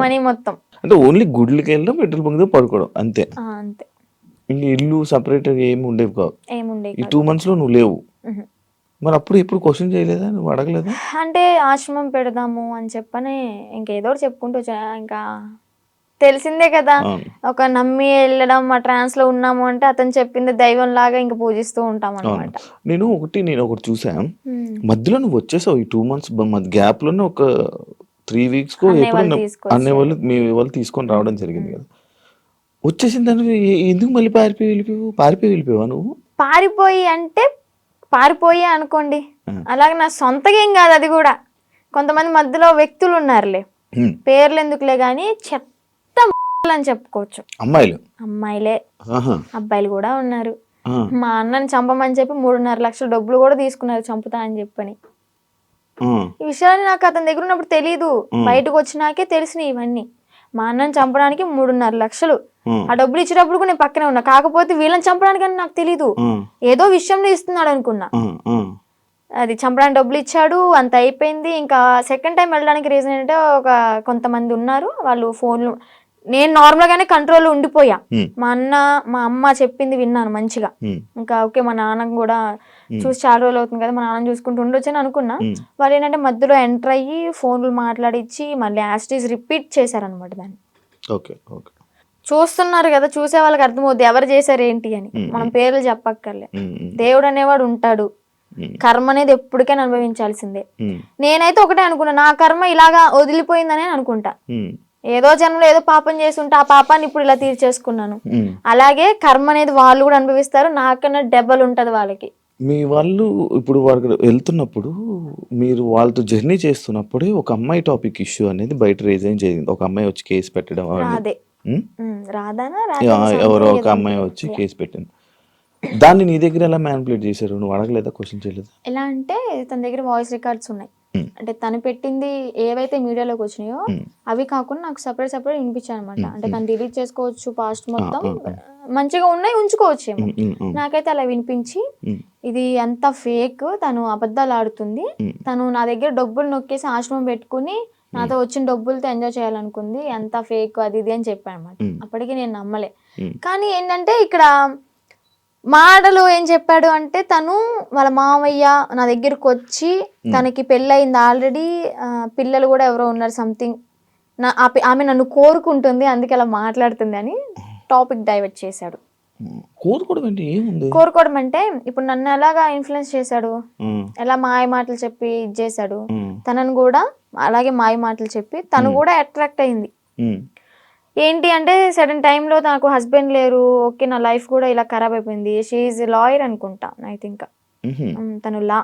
మనీ మొత్తం. అంటే ఓన్లీ గుడ్లకి వెళ్ళడం, పెట్రోల్ బంక్ పడుకోవడం అంతే. అంతే. ఇంక ఇల్లు సపరేట్ ఏమి ఉండేవి కావు. ఏముండేవి ఈ 2 months లో నువ్వు లేవు. మరి అప్పుడు ఎప్పుడు క్వశ్చన్ చేయలేదా, నువ్వు అడగలేదా? అంటే ఆశ్రమం పెడదాము అని చెప్పని ఇంకేదో చెప్పుకుంటూ ఇంకా తెలిసిందే కదా, ఒక నమ్మి వెళ్ళడం, మా ట్రాన్స్ లో ఉన్నాము అంటే అతను చెప్పింది దైవం లాగా ఇంకా పూజిస్తూ ఉంటాం అనమాట. నేను ఒకటి చూసా, మధ్యలో నువ్వు వచ్చేసావు ఈ 2 months గ్యాప్ లోనే ఒక 3 weeks అనే వాళ్ళు మీ వాళ్ళు తీసుకొని రావడం జరిగింది కదా. వచ్చేసిన దాన్ని ఎందుకు మళ్ళీ పారిపోయి వెళ్ళిపోయావా నువ్వు? పారిపోయి అనుకోండి, అలాగే నా సొంతగా ఏం కాదు అది కూడా. కొంతమంది మధ్యలో వ్యక్తులు ఉన్నారులే, పేర్లు ఎందుకులే గాని చెత్త అని చెప్పుకోవచ్చు. అమ్మాయిలే, అబ్బాయిలు కూడా ఉన్నారు. మా అన్నని చంపమని చెప్పి 3.5 లక్షల డబ్బులు కూడా తీసుకున్నారు, చంపుతా అని చెప్పని. ఈ విషయాన్ని నాకు అతని దగ్గర ఉన్నప్పుడు తెలీదు, బయటకు వచ్చినాకే తెలిసినాయి ఇవన్నీ. మా అన్నని చంపడానికి 3.5 లక్షలు, ఆ డబ్బులు ఇచ్చేటప్పుడు కూడా నేను పక్కనే ఉన్నా. కాకపోతే వీళ్ళని చంపడానికి నాకు తెలీదు, ఏదో విషయంలో ఇస్తున్నాడు అనుకున్నా. అది చంపడానికి డబ్బులు ఇచ్చాడు, అంత అయిపోయింది. ఇంకా సెకండ్ టైం వెళ్ళడానికి రీజన్ ఏంటంటే, కొంతమంది ఉన్నారు వాళ్ళు ఫోన్లు, నేను నార్మల్ గానే కంట్రోల్లో ఉండిపోయా. మా అమ్మ చెప్పింది విన్నాను మంచిగా. ఇంకా ఓకే, మా నాన్న కూడా చూసి చాలా రోజులు అవుతుంది కదా, మా నాన్న చూసుకుంటూ ఉండొచ్చు అని అనుకున్నా. వాళ్ళు ఏంటంటే మధ్యలో ఎంటర్ అయ్యి ఫోన్లు మాట్లాడిచ్చి మళ్ళీ యాస్టీస్ రిపీట్ చేశారనమాట దాన్ని. చూస్తున్నారు కదా, చూసే వాళ్ళకి అర్థమవుద్ది ఎవరు చేశారు ఏంటి అని. మనం పేర్లు చెప్పక్కర్లే. దేవుడు అనేవాడు ఉంటాడు, కర్మ అనేది ఎప్పటికైనా అనుభవించాల్సిందే. నేనైతే ఒకటే అనుకున్నా, నా కర్మ ఇలాగా వదిలిపోయిందనే అనుకుంటా. ఏదో జన్మలో ఏదో పాపం చేసి ఉంటే ఆ పాపాన్ని ఇప్పుడు ఇలా తీర్చేసుకున్నాను. అలాగే కర్మ అనేది వాళ్ళు కూడా అనుభవిస్తారు, నాకన్నా డబల్ ఉంటది వాళ్ళకి. మీ వాళ్ళు ఇప్పుడు వాళ్ళు వెళ్తున్నప్పుడు, మీరు వాళ్ళతో జర్నీ చేస్తున్నప్పుడే ఒక అమ్మాయి టాపిక్ ఇష్యూ అనేది బయట రేజ్ అయ్యి జరిగింది. ఒక అమ్మాయి వచ్చి కేసు పెట్టడం, ఎవరో ఒక అమ్మాయి వచ్చి కేసు పెట్టింది. దాన్ని నీ దగ్గర ఎలా మ్యానిపులేట్ చేశారు? నువ్వు అడగలేదా, క్వశ్చన్ చేయలేదా? ఎలా అంటే తన దగ్గర వాయిస్ రికార్డ్స్ ఉన్నాయి. అంటే తను పెట్టింది ఏవైతే మీడియాలోకి వచ్చినాయో అవి కాకుండా నాకు సపరేట్ వినిపించాయి అనమాట. అంటే తను డిలీట్ చేసుకోవచ్చు, పాస్ట్ మొత్తం మంచిగా ఉన్నాయి ఉంచుకోవచ్చు ఏమో. నాకైతే అలా వినిపించి, ఇది అంత ఫేక్, తను అబద్ధాలు ఆడుతుంది, తను నా దగ్గర డబ్బులు నొక్కేసి ఆశ్రమం పెట్టుకుని నాతో వచ్చిన డబ్బులతో ఎంజాయ్ చేయాలనుకుంది, అంత ఫేక్ అది ఇది అని చెప్పాను అనమాట. అప్పటికి నేను నమ్మలే. కానీ ఏంటంటే ఇక్కడ మాటలు ఏం చెప్పాడు అంటే, తను వాళ్ళ మామయ్య నా దగ్గరకు వచ్చి తనకి పెళ్ళయింది ఆల్రెడీ, పిల్లలు కూడా ఎవరో ఉన్నారు సంథింగ్, ఆమె నన్ను కోరుకుంటుంది అందుకే అలా మాట్లాడుతుంది అని టాపిక్ డైవర్ట్ చేశాడు. కోరుకోవడం అంటే ఇప్పుడు నన్ను ఎలాగా ఇన్ఫ్లుయెన్స్ చేశాడు, ఎలా మాయ మాటలు చెప్పి ఇది చేశాడు, తనను కూడా అలాగే మాయ మాటలు చెప్పి తను కూడా అట్రాక్ట్ అయింది. ఏంటి అంటే సడన్ టైంలో నాకు హస్బెండ్ లేరు, ఓకే నా లైఫ్ కూడా ఇలా ఖరాబ్ అయిపోయింది. షీఈ్ లాయర్ అనుకుంటా, ఐ థింక్ తను లా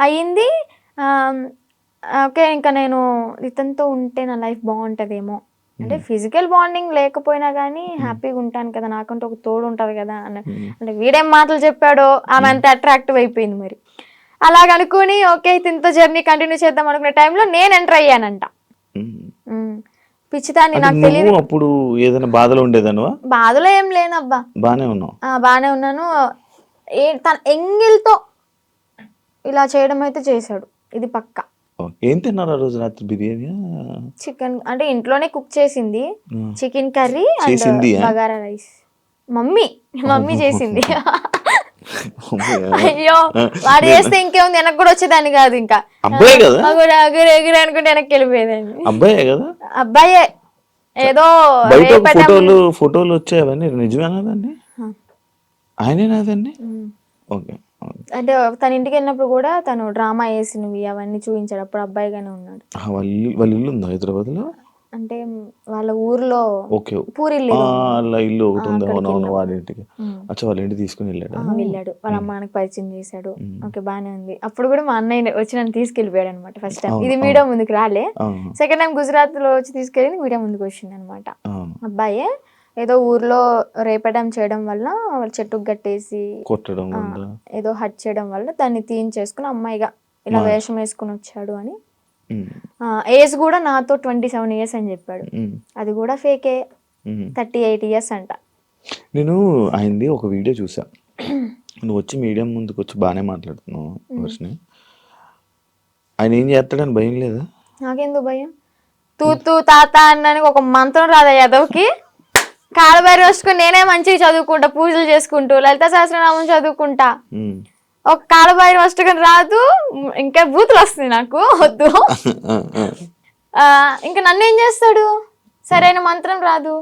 అయ్యింది. ఓకే, ఇంకా నేను ఇతనితో ఉంటే నా లైఫ్ బాగుంటదేమో, అంటే ఫిజికల్ బాండింగ్ లేకపోయినా కానీ హ్యాపీగా ఉంటాను కదా, నాకంటే ఒక తోడు ఉంటది కదా అన్న. అంటే వీడేం మాటలు చెప్పాడో ఆమె అంత అట్రాక్టివ్ అయిపోయింది. మరి అలాగనుకుని ఓకే ఇతనితో జర్నీ కంటిన్యూ చేద్దాం అనుకునే టైంలో నేను ఎంటర్ అయ్యానంట. పిచ్చిదాన్ని, నాకు తెలియదు. అప్పుడు ఏదైనా బాధలో ఉండేదానువా? బాధలో ఏం లేనబ్బా, బానే ఉన్నావు. బానే ఉన్నాను. తన ఎంగిల్తో ఇలా చేయడం అయితే చేశాడు, ఇది పక్కా. ఏం తిన్నారు ఆ రోజు రాత్రి? బిర్యానీ, చికెన్, అంటే ఇంట్లోనే కుక్ చేసింది, chicken curry and bagara rice. Mummy చేసింది. అయ్యో, వాడు చేస్తే ఇంకేముంది, వెనక్కి కూడా వచ్చేదాన్ని కాదు. ఇంకా అబ్బాయి కదా, ఎగురు అనుకుంటే వెనక్కి వెళ్ళిపోయేదాన్ని. అబ్బాయే కదా, అబ్బాయే. ఏదో ఫోటోలు వచ్చాయి, అవన్నీ నిజమేనాదండి? ఆయనేనాదండి? ఓకే అంటే తన ఇంటికి వెళ్ళినప్పుడు కూడా తను డ్రామా వేసినవి అవన్నీ చూపించాడు. అప్పుడు అబ్బాయిగానే ఉన్నాడు. వాళ్ళ ఇల్లు ఉందా హైదరాబాద్లో? అంటే వాళ్ళ ఊర్లో ఓకే. పూరిల్లు వాళ్ళ ఇల్లు ఒకటి ఉంది. అక్కడికి అవునవును, వెళ్ళాం. వాళ్ళ ఇంటికి. అచ్చా, వాళ్ళ ఇంటికి తీసుకుని వెళ్ళాడా? వెళ్ళాడు. వాళ్ళ అమ్మ నాన్నకి పరిచయం చేశాడు. ఓకే, బానే ఉంది. అప్పుడు కూడా మా అన్నయ్య వచ్చి నన్ను తీసుకెళ్ళిపోయాడు అనమాట. ఫస్ట్ టైం ఇది మీడియా ముందుకు రాలే. సెకండ్ టైం గుజరాత్ లో వచ్చి తీసుకెళ్ళి మీడియా ముందుకు వచ్చింది అనమాట. అబ్బాయే ఏదో ఊర్లో రేపడం చేయడం వల్ల వాళ్ళ చెట్టుకు గట్టేసి కొట్టడం ఏదో హట్ చేయడం వల్ల దాన్ని తీయించేసుకుని అమ్మాయిగా ఇలా వేషం వేసుకుని వచ్చాడు అని. ఏజ్ కూడా నాతో 27 years అని చెప్పాడు. అది కూడా ఫేకే. 38 years అంట. నేను ఆయనది ఒక వీడియో చూసా. నువ్వు వచ్చి మీడియా ముందుకు వచ్చి బాగానే మాట్లాడుతున్నావు వర్షిని. ఆయన ఏం చేస్తాడని భయం లేదా? నాకెందుకు భయం? తూ తాత అన్నానికి ఒక మంత్రం రాదా యాదవ్కి? కాలబారి వస్తుకుని నేనే మంచిగా చదువుకుంటా, పూజలు చేసుకుంటూ లలిత సహస్రనామం చదువుకుంటా. ఒక కాలబారి వస్తుకుని రాదు, ఇంకా బూతులు వస్తుంది నాకు, వద్దు. ఇంకా నన్ను ఏం చేస్తాడు? సరైన మంత్రం రాదు,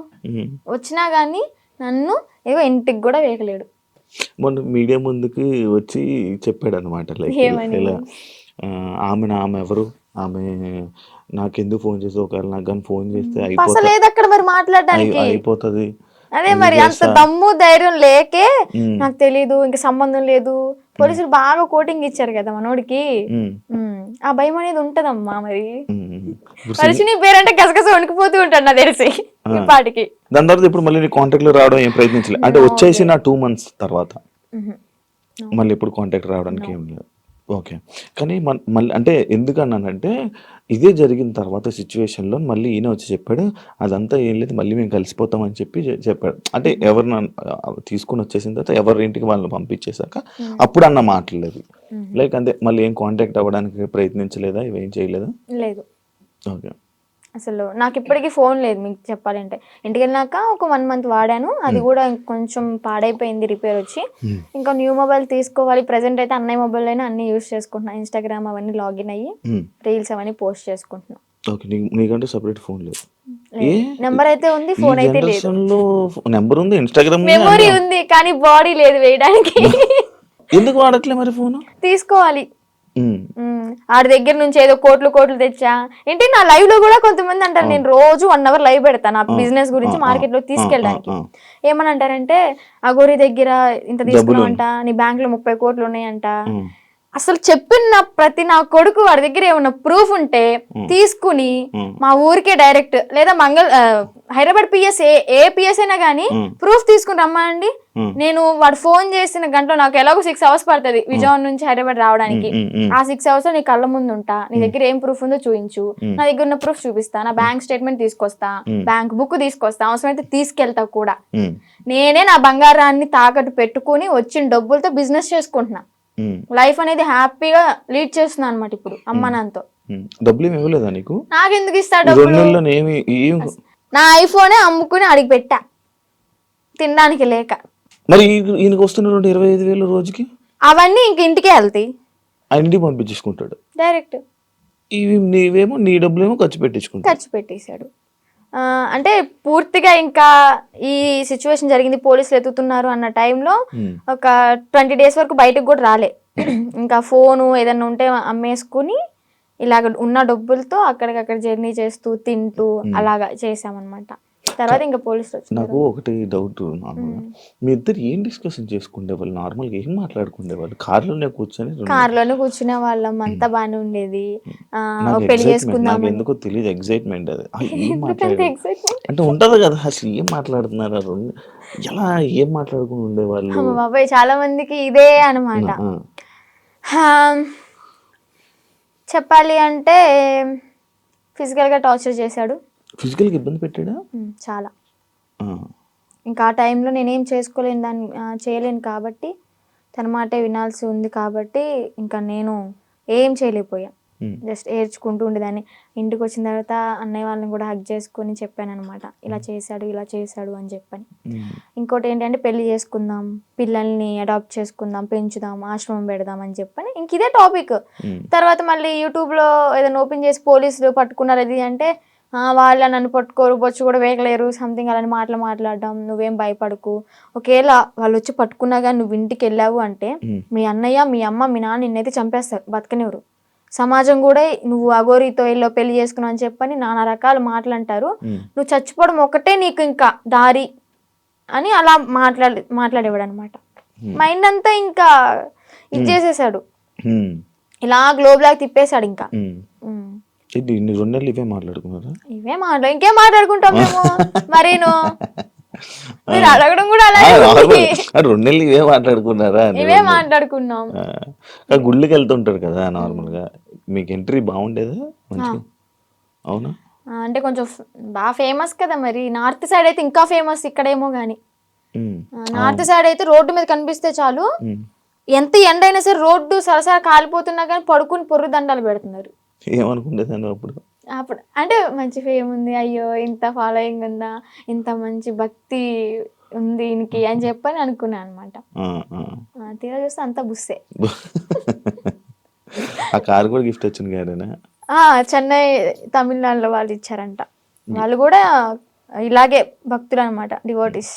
వచ్చినా గానీ నన్ను ఏవో ఇంటికి కూడా వేయలేడు. మొన్న మీడియా ముందుకి వచ్చి చెప్పాడు అనమాట, లైక్ ఇలా ఆమె ఎవరు, ఆమె నాకెందుకు ఫోన్ చేసి, ఒకవేళ నాకు కానీ ఫోన్ చేస్తే అయిపోతుంది. అదే మరి అంత దమ్ము ధైర్యం లేకే నాకు తెలీదు, ఇంకా సంబంధం లేదు. పోలీసులు బాగా కోటింగ్ ఇచ్చారు కదా మనోడికి. ఆ భయం అనేది ఉంటదమ్మా. మరి వర్షిని పేరంటే గసగస వణికిపోతూ ఉంటాడు నాకు తెలిసి ఇప్పటికి. దాని తర్వాత ఇప్పుడు మళ్ళీ కాంటాక్ట్ లో రావడం ఏం ప్రయత్నించలేదు అంటే వచ్చేసి నా 2 months తర్వాత మళ్ళీ ఇప్పుడు కాంటాక్ట్ రావడానికి ఏం లేదు. ఓకే, కానీ మళ్ళీ అంటే ఎందుకన్నానంటే ఇదే జరిగిన తర్వాత సిచ్యువేషన్లో మళ్ళీ ఈయన వచ్చి చెప్పాడు అదంతా ఏం లేదు, మళ్ళీ మేము కలిసిపోతామని చెప్పాడు. అంటే ఎవరిని తీసుకుని వచ్చేసిన తర్వాత ఎవరి ఇంటికి వాళ్ళని పంపించేశాక అప్పుడు అన్న మాటలేదు. లైక్ అంతే, మళ్ళీ ఏం కాంటాక్ట్ అవ్వడానికి ప్రయత్నించలేదా, ఇవేం చేయలేదా? లేదు. ఓకే. అసలు నాకు ఇప్పటికీ ఫోన్ లేదు మీకు చెప్పాలంటే. ఇంటికి వెళ్ళినాక ఒక 1 month వాడాను, అది కూడా కొంచెం పాడైపోయింది రిపేర్ వచ్చి. ఇంకా న్యూ మొబైల్ తీసుకోవాలి. ప్రెసెంట్ అయితే అన్నయ్య మొబైల్ అయినా అన్ని యూజ్ చేసుకుంటున్నా. ఇన్స్టాగ్రామ్ అవన్నీ లాగిన్ అయ్యి రీల్స్ అవన్నీ పోస్ట్ చేసుకుంటున్నా. నీకంటే సెపరేట్ ఫోన్ లేదు? నెంబర్ అయితే ఉంది, ఫోన్ అయితే లేదు. నెంబర్ ఉంది, ఇన్స్టాగ్రామ్ మెమొరీ ఉంది, కానీ బాడీ లేదు వేయడానికి. ఎందుకు వాడట్లే మరి ఫోన్? తీసుకోవాలి. ఆడి దగ్గర నుంచి ఏదో కోట్లు తెచ్చా ఏంటి. నా లైవ్ లో కూడా కొంతమంది అంటారు, నేను రోజు 1 hour లైవ్ పెడతాను నా బిజినెస్ గురించి మార్కెట్ లో తీసుకెళ్ళడానికి. ఏమని అంటారంటే, అగోరి దగ్గర ఇంత తీసుకున్నావంట, నీ బ్యాంక్ లో 30 కోట్లు ఉన్నాయంట. అసలు చెప్పిన ప్రతి నా కొడుకు వాడి దగ్గర ఏమన్నా ప్రూఫ్ ఉంటే తీసుకుని మా ఊరికే డైరెక్ట్ లేదా హైదరాబాద్ పిఎస్ ఏ పిఎస్ అయినా కానీ ప్రూఫ్ తీసుకుని రమ్మండి. నేను వాడు ఫోన్ చేసిన గంటలో నాకు ఎలాగో 6 hours పడుతుంది విజయవాడ నుంచి హైదరాబాద్ రావడానికి. ఆ 6 hours నీ కళ్ళ ముందు ఉంటా, నీ దగ్గర ఏం ప్రూఫ్ ఉందో చూపించు, నా దగ్గర ఉన్న ప్రూఫ్ చూపిస్తా, నా బ్యాంక్ స్టేట్మెంట్ తీసుకొస్తా, బ్యాంక్ బుక్ తీసుకొస్తా, అవసరమైతే తీసుకెళ్తా కూడా. నేనే నా బంగారాన్ని తాకట్టు పెట్టుకుని వచ్చిన డబ్బులతో బిజినెస్ చేసుకుంటున్నా. లైఫ్ అనేది హ్యాపీగా లీడ్ చేస్తున్నా అనమాట ఇప్పుడు అమ్మ నాన్నతో. డబ్బులు ఏమి ఇవ్వలేదా నీకు? నాకెందుకు ఇస్తాడు డబ్బులు? నా ఐఫోనే అమ్ముకుని అడిగి పెట్టా తినడానికి లేక. మరి ఈయనకి వస్తున్న 25,000 రోజుకి అవన్నీ ఇంక ఇంటికే వెళ్తాయి, ఇంటికి పంపించేసుకుంటాడు డైరెక్ట్. ఇవి నీవేమో నీ డబ్బులేమో ఖర్చు పెట్టేశాడు. అంటే పూర్తిగా ఇంకా ఈ సిచ్యువేషన్ జరిగింది, పోలీసులు ఎత్తుతున్నారు అన్న టైంలో ఒక 20 days వరకు బయటకు కూడా రాలే. ఇంకా ఫోను ఏదన్నా ఉంటే అమ్మేసుకుని ఇలాగ ఉన్న డబ్బులతో అక్కడికక్కడ జర్నీ చేస్తూ తింటూ అలాగా చేసామన్నమాట. తర్వాత ఇంకా పోలీసులు వచ్చారు. నాకు ఒకటి డౌట్, నార్మల్గా మీ ఇద్దరు ఏం డిస్కషన్ చేసుకునేవాళ్ళు? నార్మల్గా ఏం మాట్లాడుకునేవాళ్ళు? కార్లోనే కూర్చునే వాళ్ళం, అంతా బాగానే ఉండేది. పెళ్లి చేసుకుందాం ఎందుకో తెలియదు, ఎక్సైట్మెంట్ అది. అంటే ఉంటది కదా, అసలు ఏం మాట్లాడుతున్నారు, ఎలా ఏం మాట్లాడుకుని ఉండేవాళ్ళు? బాబాయ్ చాలా మందికి ఇదే అనమాట. చెప్పాలి అంటే ఫిజికల్గా టార్చర్ చేశాడు. ఫిజికల్గా ఇబ్బంది పెట్టాడా? చాలా. ఇంకా ఆ టైంలో నేనేం చేయలేను కాబట్టి, తన మాటే వినాల్సి ఉంది కాబట్టి ఇంకా నేను ఏం చేయలేకపోయా. జస్ట్ ఏడ్చుకుంటూ ఉండేదాన్ని. ఇంటికి వచ్చిన తర్వాత అన్నయ్య వాళ్ళని కూడా హగ్ చేసుకుని చెప్పాను అనమాట, ఇలా చేశాడు అని చెప్పని. ఇంకోటి ఏంటంటే పెళ్లి చేసుకుందాం, పిల్లల్ని అడాప్ట్ చేసుకుందాం, పెంచుదాం, ఆశ్రమం పెడదాం అని చెప్పని ఇంక ఇదే టాపిక్. తర్వాత మళ్ళీ యూట్యూబ్లో ఏదైనా ఓపెన్ చేసి పోలీసులు పట్టుకున్నారు అది అంటే వాళ్ళ నన్ను పట్టుకోరు, బొచ్చు కూడా వేయలేరు, సంథింగ్ అలాంటి మాటలు మాట్లాడడం. నువ్వేం భయపడకు, ఒకవేళ వాళ్ళు వచ్చి పట్టుకున్నా కానీ నువ్వు ఇంటికి వెళ్ళావు అంటే మీ అన్నయ్య, మీ అమ్మ, మీ నాన్న నిన్నైతే చంపేస్తారు, బతకనివ్వరు. సమాజం కూడా నువ్వు అఘోరితో ఎల్లో పెళ్లి చేసుకున్నావు అని చెప్పని నానా రకాల మాటలు అంటారు. నువ్వు చచ్చిపోవడం ఒకటే నీకు ఇంకా దారి అని అలా మాట్లాడేవాడు అనమాట. మైండ్ అంతా ఇంకా ఇచ్చేసేసాడు, ఇలా గ్లోబ్ లాగా తిప్పేశాడు. ఇంకా ఇవే మాట్లాడుకున్నారా? ఇంకేం మాట్లాడుకుంటాం మేము. మరేను మీరు అడగడం కూడా అలాగే 2 నెలలు ఇవే మాట్లాడుకున్నారా? ఇవే మాట్లాడుకున్నాం. గుళ్ళకి వెళ్తుంటారు కదా నార్మల్ గా, మీకు ఎంట్రీ బాగుండేదా మంచిగా? అవునా? అంటే కొంచెం బాగా ఫేమస్ కదా, మరి నార్త్ సైడ్ అయితే ఇంకా ఫేమస్, ఇక్కడేమో గానీ నార్త్ సైడ్ అయితే రోడ్డు మీద కనిపిస్తే చాలు, ఎంత ఎండ అయినా సరే రోడ్డు సరసర కాలిపోతున్నా కానీ పడుకుని పొర్రు దండాలు పెడుతున్నారు. ఏమనుకుంటేదాన్ని అప్పుడు అంటే మంచి ఫేమ్ ఉంది, అయ్యో ఇంత ఫాలోయింగ్ ఉందా, ఇంత మంచి భక్తి ఉంది ఈయనకి అని చెప్పని అనుకున్నాను అనమాట. తీరా చూస్తే అంతా బుస్సే. ఆ కారు కూడా గిఫ్ట్ వచ్చింది గారేనా? చెన్నై తమిళనాడులో వాళ్ళు ఇచ్చారంట. వాళ్ళు కూడా ఇలాగే భక్తులు అనమాట, డివోటీస్.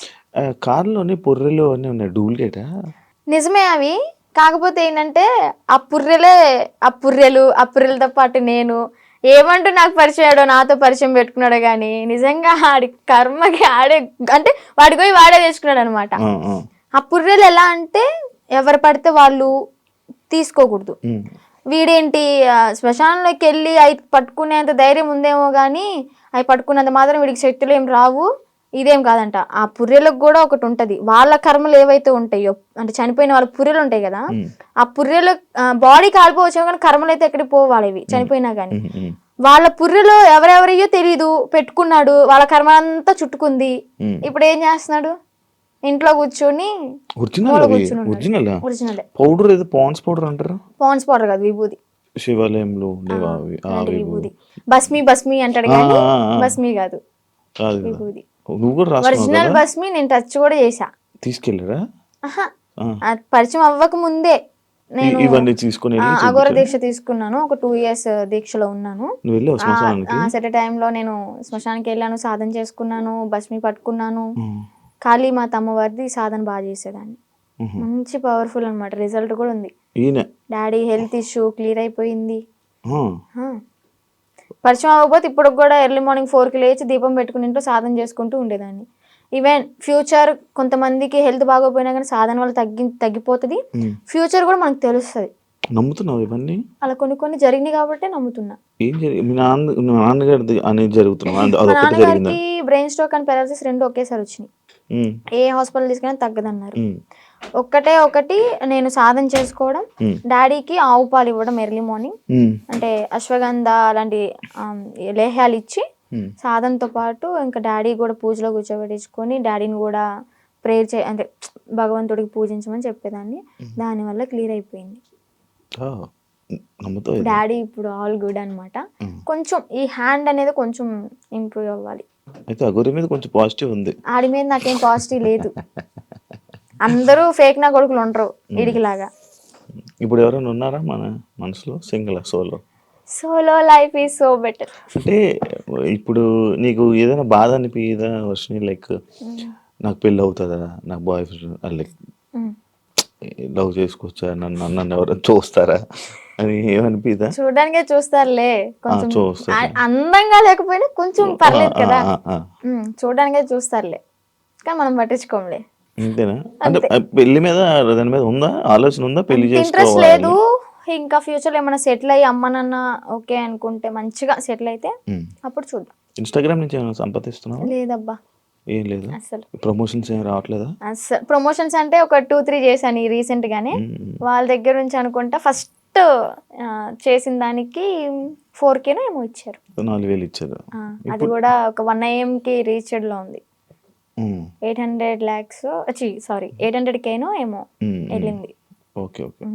కారులోని పొర్రెలు అన్నీ ఉన్నాయి, డూప్లికేటా? నిజమే అవి. కాకపోతే ఏంటంటే ఆ పుర్రెలతో పాటు నేను ఏమంటూ నాకు పరిచయాడో, నాతో పరిచయం పెట్టుకున్నాడో కానీ నిజంగా ఆడి కర్మకి ఆడే, అంటే వాడి పోయి వాడే తెచ్చుకున్నాడు అనమాట. ఆ పుర్రెలు ఎలా అంటే ఎవరు పడితే వాళ్ళు తీసుకోకూడదు. వీడేంటి శ్మశానంలోకి వెళ్ళి అవి పట్టుకునేంత ధైర్యం ఉందేమో కానీ అవి పట్టుకున్నంత మాత్రం వీడికి శక్తులు ఏం రావు. ఇదేం కాదంట, ఆ పుర్రెలకు కూడా ఒకటి ఉంటది. వాళ్ళ కర్మలు ఏవైతే ఉంటాయో, అంటే చనిపోయిన వాళ్ళ పుర్రెలు ఉంటాయి కదా, ఆ పుర్రెలు బాడీ కాలిపోవచ్చు కానీ కర్మలు అయితే ఎక్కడికి పోవాలి చనిపోయినా కానీ. వాళ్ళ పుర్రెలో ఎవరెవరియో తెలీదు, పెట్టుకున్నాడు, వాళ్ళ కర్మ అంతా చుట్టుకుంది. ఇప్పుడు ఏం చేస్తున్నాడు, ఇంట్లో కూర్చొని ఒరిజినల్ పౌడర్ ఏదో పాండ్స్ పౌడర్ అంటారు. పాండ్స్ పౌడర్ కాదు, విభూది. శివాలయంలో విభూది, భస్మి అంటాడు కానీ భస్మి కాదు, విభూది. ఒరిజినల్ భస్మి నేను టచ్ కూడా చేసా. తీసుకెళ్ళారా? పరిచయం అవ్వక ముందే నేను ఇవన్నీ తీసుకుని అఘోర దీక్ష తీసుకున్నాను. ఒక 2 years దీక్షలో ఉన్నాను. సెట్ టైంలో నేను శ్మశానానికి వెళ్ళాను, సాధన చేసుకున్నాను, భస్మి పట్టుకున్నాను. కాళీమాత అమ్మవారిది సాధన బాగా చేసేదాన్ని, మంచి పవర్ఫుల్ అనమాట. రిజల్ట్ కూడా ఉంది. డాడీ హెల్త్ ఇష్యూ క్లియర్ అయిపోయింది. పరిచయం అవ్వకపోతే ఇప్పుడు కూడా ఎర్లీ మార్నింగ్ 4కి లేచి దీపం పెట్టుకుని ఇంట్లో సాధన చేసుకుంటూ ఉండేదాన్ని. ఈవెన్ ఫ్యూచర్ కొంతమందికి హెల్త్ బాగోపోయినా కానీ సాధన వల్ల తగ్గిపోతుంది. ఫ్యూచర్ కూడా మనకు తెలుస్తుంది. నమ్ముతున్నావు ఇవన్నీ? అలా కొన్ని జరిగినాయి కాబట్టి నమ్ముతున్నా. నాన్నగారికి బ్రెయిన్ స్ట్రోక్ అండ్ పెరాలసిస్ 2 ఒకేసారి వచ్చినాయి. ఏ హాస్పిటల్ తీసుకున్నా తగ్గదన్నారు. ఒకటి నేను సాధన చేసుకోవడం, డాడీకి ఆవు పాలు ఇవ్వడం ఎర్లీ మార్నింగ్, అంటే అశ్వగంధ అలాంటి లేహ్యాలు ఇచ్చి సాధనతో పాటు ఇంకా డాడీ కూడా పూజలో కూర్చోబెట్టించుకొని డాడీని కూడా ప్రేయర్ అంటే భగవంతుడికి పూజించమని చెప్పేదాన్ని. దానివల్ల క్లియర్ అయిపోయింది. డాడీ ఇప్పుడు ఆల్ గుడ్ అనమాట. కొంచెం ఈ హ్యాండ్ అనేది కొంచెం ఇంప్రూవ్ అవ్వాలి. అయితే అఘోరి మీద కొంచెం పాజిటివ్ ఉంది, ఆడి మీద నాకేం పాజిటివ్ లేదు. అందరూ ఫేక్ నా కొడుకులు ఉండరు వీడికి లాగా. ఇప్పుడు ఎవరైనా ఉన్నారా మన మనసులో? Single solo life is so better. అంటే ఇప్పుడు నీకు ఏదైనా బాధ అనిపించదా వర్షిని, లైక్ నాకు పెళ్ళి అవుతుందా, నాకు బాయ్ ఫ్రెండ్ లైక్ లవ్ చేసుకోవచ్చా, నన్ను ఎవరైనా చూస్తారా అని ఏమనిపిదా? చూడడానికే చూస్తారులే, కొంచెం అందంగా లేకపోయినా కొంచెం పర్లేదు కదా, చూడడానికే చూస్తారులే కానీ మనం పట్టించుకోంలే. అంతేనా? అంటే పెళ్లి మీద దాని మీద ఉందా ఆలోచన, ఉందా పెళ్లి ఇంట్రెస్ట్ లేదు. ఇంకా ఫ్యూచర్ లో ఏమైనా సెటిల్ అయ్యి అమ్మ నాన్న ఓకే అనుకుంటే, మంచిగా సెటిల్ అయితే అప్పుడు చూద్దాం. ఇన్స్టాగ్రామ్ నుంచి ఏమైనా సంపాదిస్తున్నావా? లేదబ్బా, ఏం లేదు. అసలు ప్రమోషన్స్ ఏం రావట్లేదా? అసలు ప్రమోషన్స్ అంటే ఒక 2-3 చేశాను రీసెంట్ గానే. వాళ్ళ దగ్గర నుంచి అనుకుంటా ఫస్ట్ చేసిన దానికి 4K ఏమో ఇచ్చారు, 4,000 ఇచ్చారు. అది కూడా ఒక 1 AM కి రీచ్డ్ లో ఉంది. 800 lakhs 800K ఏమో వెళ్ళింది. ఓకే ఓకే,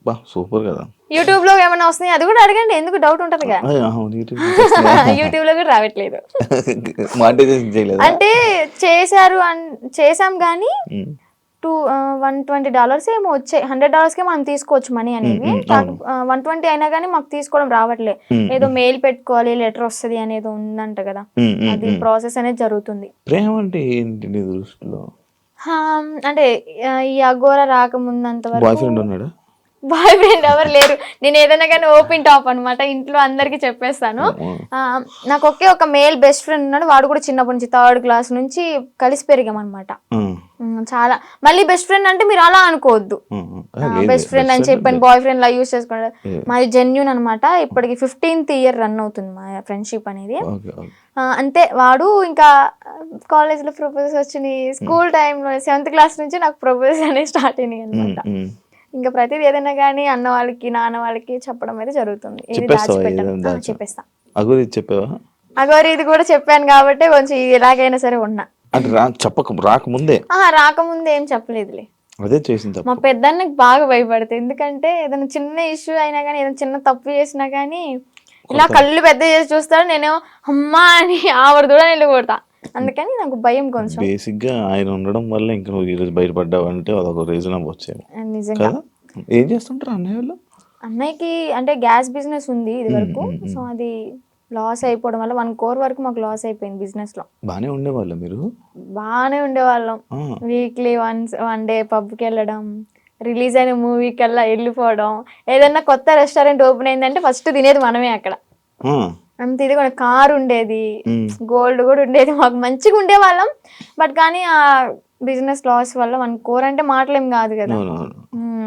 బా సూపర్ కదా. యూట్యూబ్ లో ఏమైనా వస్తున్నాయి అది కూడా అడగండి, ఎందుకు డౌట్ ఉంటది కదా. యూట్యూబ్ లో కూడా రావట్లేదు, అంటే చేశాం కానీ $120 ఏమో వచ్చాయి. $100కే మనం తీసుకోవచ్చు మనీ అనేవి. అవును. 120 అయినా కానీ మాకు తీసుకోవడం రావట్లే. ఏదో మెయిల్ పెట్టుకోవాలి, లెటర్ వస్తుంది అనేది ఉందంట కదా, అది ప్రాసెస్ అనేది జరుగుతుంది. ప్రేమ అంటే ఏంటి నీ దృష్టిలో? అంటే ఈ అఘోరా రాకముందంత బాయ్ వరకు ఫ్రెండ్ ఉన్నాడా? బాయ్ ఫ్రెండ్ ఎవరు లేరు. నేను ఏదైనా కానీ ఓపెన్ టాప్ అనమాట, ఇంట్లో అందరికి చెప్పేస్తాను. నాకు ఒకే ఒక మేల్ బెస్ట్ ఫ్రెండ్ ఉన్నాడు. వాడు కూడా చిన్నప్పటి నుంచి 3rd క్లాస్ నుంచి కలిసి పెరిగామన్నమాట. చాలా మళ్ళీ బెస్ట్ ఫ్రెండ్ అంటే మీరు అలా అనుకోవద్దు, బెస్ట్ ఫ్రెండ్ అని చెప్పాను బాయ్ ఫ్రెండ్ లా యూజ్ చేసుకున్నాడు. మాది జెన్యూన్ అనమాట. ఇప్పటికి 15th year రన్ అవుతుంది మా ఫ్రెండ్షిప్ అనేది. అంతే. వాడు ఇంకా కాలేజ్లో ప్రపోజల్స్ వచ్చినాయి. స్కూల్ టైంలో 7th క్లాస్ నుంచి నాకు ప్రపోజల్స్ అనేవి స్టార్ట్ అయినాయి అనమాట. ఇంకా ప్రతిదీ ఏదైనా కానీ అన్న వాళ్ళకి నాన్న వాళ్ళకి చెప్పడం అయితే జరుగుతుంది. చెప్పేస్తా. అగోరి ఇది కూడా చెప్పాను కాబట్టి కొంచెం ఎలాగైనా సరే ఉన్నా. రాకముందే ఏం చెప్పలేదులే. అదే చేసింది. మా పెద్దన్నకి బాగా భయపడతాయి. ఎందుకంటే ఏదైనా చిన్న ఇష్యూ అయినా కానీ, ఏదైనా చిన్న తప్పు చేసినా కానీ ఇలా కళ్ళు పెద్ద చేసి చూస్తాడు. నేను అమ్మా అని ఆవిడ కూడా నిల్లు కొడతా. అందుకని నాకు భయం కొంచెం. బేసిక్ గా ఆయన ఉండడం వల్ల ఇంకా నువ్వు ఈరోజు బయటపడ్డావు అంటే అదొక రీజన్ వచ్చేది. నిజంగా. ఏం చేస్తుంటారు అన్నయ్య వాళ్ళు? అన్నయ్యకి అంటే గ్యాస్ బిజినెస్ ఉంది ఇది వరకు. సో అది లాస్ అయిపోవడం వల్ల 1 crore వరకు మాకు లాస్ అయిపోయింది బిజినెస్ లో. బానే ఉండేవాళ్ళం మీరు? బాగానే ఉండేవాళ్ళం. వీక్లీ వన్ డే పబ్కి వెళ్ళడం, రిలీజ్ అయిన మూవీకి వెళ్ళిపోవడం. ఏదన్నా కొత్త రెస్టారెంట్ ఓపెన్ అయిందంటే ఫస్ట్ తినేది మనమే అక్కడ. అంత ఇది కూడా కార్ ఉండేది, గోల్డ్ కూడా ఉండేది. మాకు మంచిగా ఉండేవాళ్ళం. బట్ కానీ ఆ బిజినెస్ లాస్ వల్ల 1 crore అంటే మాటలేం కాదు కదా.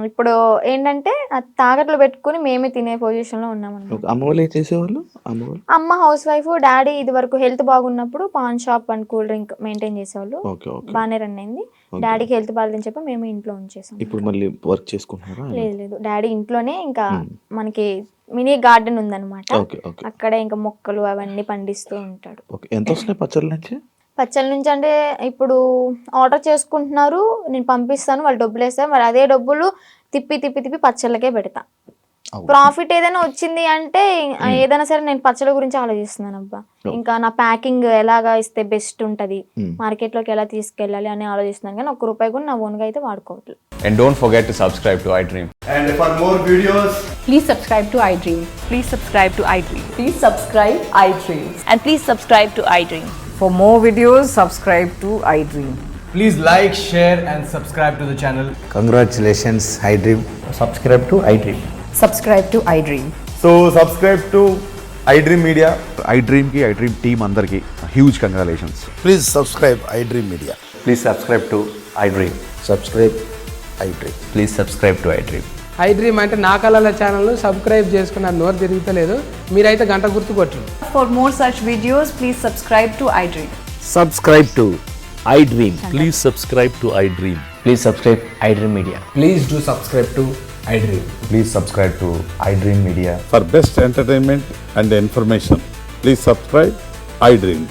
ఇప్పుడు ఏంటంటే తాకట్లు పెట్టుకుని మేమే తినే పొజిషన్ లో ఉన్నాం అన్నమాట. అమ్మ హౌస్ వైఫ్, డాడీ ఇది వరకు హెల్త్ బాగున్నప్పుడు pan shop and cool drink maintain చేసేవాళ్ళు. బాగానే రన్ అయింది. డాడీకి హెల్త్ బాగాలేదని చెప్పి మేము ఇంట్లో ఉంచేసాం. లేదు, డాడీ ఇంట్లోనే ఇంకా మనకి మినీ గార్డెన్ ఉందన్నమాట. అక్కడే ఇంకా మొక్కలు అవన్నీ పండిస్తూ ఉంటాడు. పచ్చళ్ళ నుంచి అంటే ఇప్పుడు ఆర్డర్ చేసుకుంటున్నారు, నేను పంపిస్తాను, వాళ్ళు డబ్బులు వేస్తారు. మరి అదే డబ్బులు తిప్పి పచ్చళ్ళకే పెడతా. ప్రాఫిట్ ఏదైనా వచ్చింది అంటే ఏదైనా సరే నేను పచ్చళ్ళ గురించి ఆలోచిస్తున్నాను. అబ్బా ఇంకా నా ప్యాకింగ్ ఎలాగా ఇస్తే బెస్ట్ ఉంటది, మార్కెట్ లోకి ఎలా తీసుకెళ్ళాలి అని ఆలోచిస్తున్నాను. కానీ ₹1 కూడా నా ఓన్ గా అయితే వాడుకోవట్లేదు. And don't forget to subscribe to iDream. And for more videos, please subscribe to iDream. Please subscribe to iDream. Please subscribe iDream. And please subscribe to iDream. For more videos, subscribe to iDream. please like, share and subscribe to the channel. Congratulations, iDream. Subscribe to iDream. Subscribe to iDream. So subscribe to iDream Media. iDream ki iDream team andarki huge congratulations. Please subscribe iDream Media. Please subscribe to iDream. Subscribe iDream. Please subscribe to iDream. iDream అంటే నా కళల channel subscribe చేసుకున్న నోరు తిరుగుతలేదు, మీరైతే గంట గుర్తు కొట్టండి. For more such videos, please subscribe to iDream. Subscribe to iDream. Please subscribe to iDream. Please subscribe iDream Media. Please do subscribe to iDream. Please subscribe to iDream Media. For best entertainment and information, please subscribe iDream.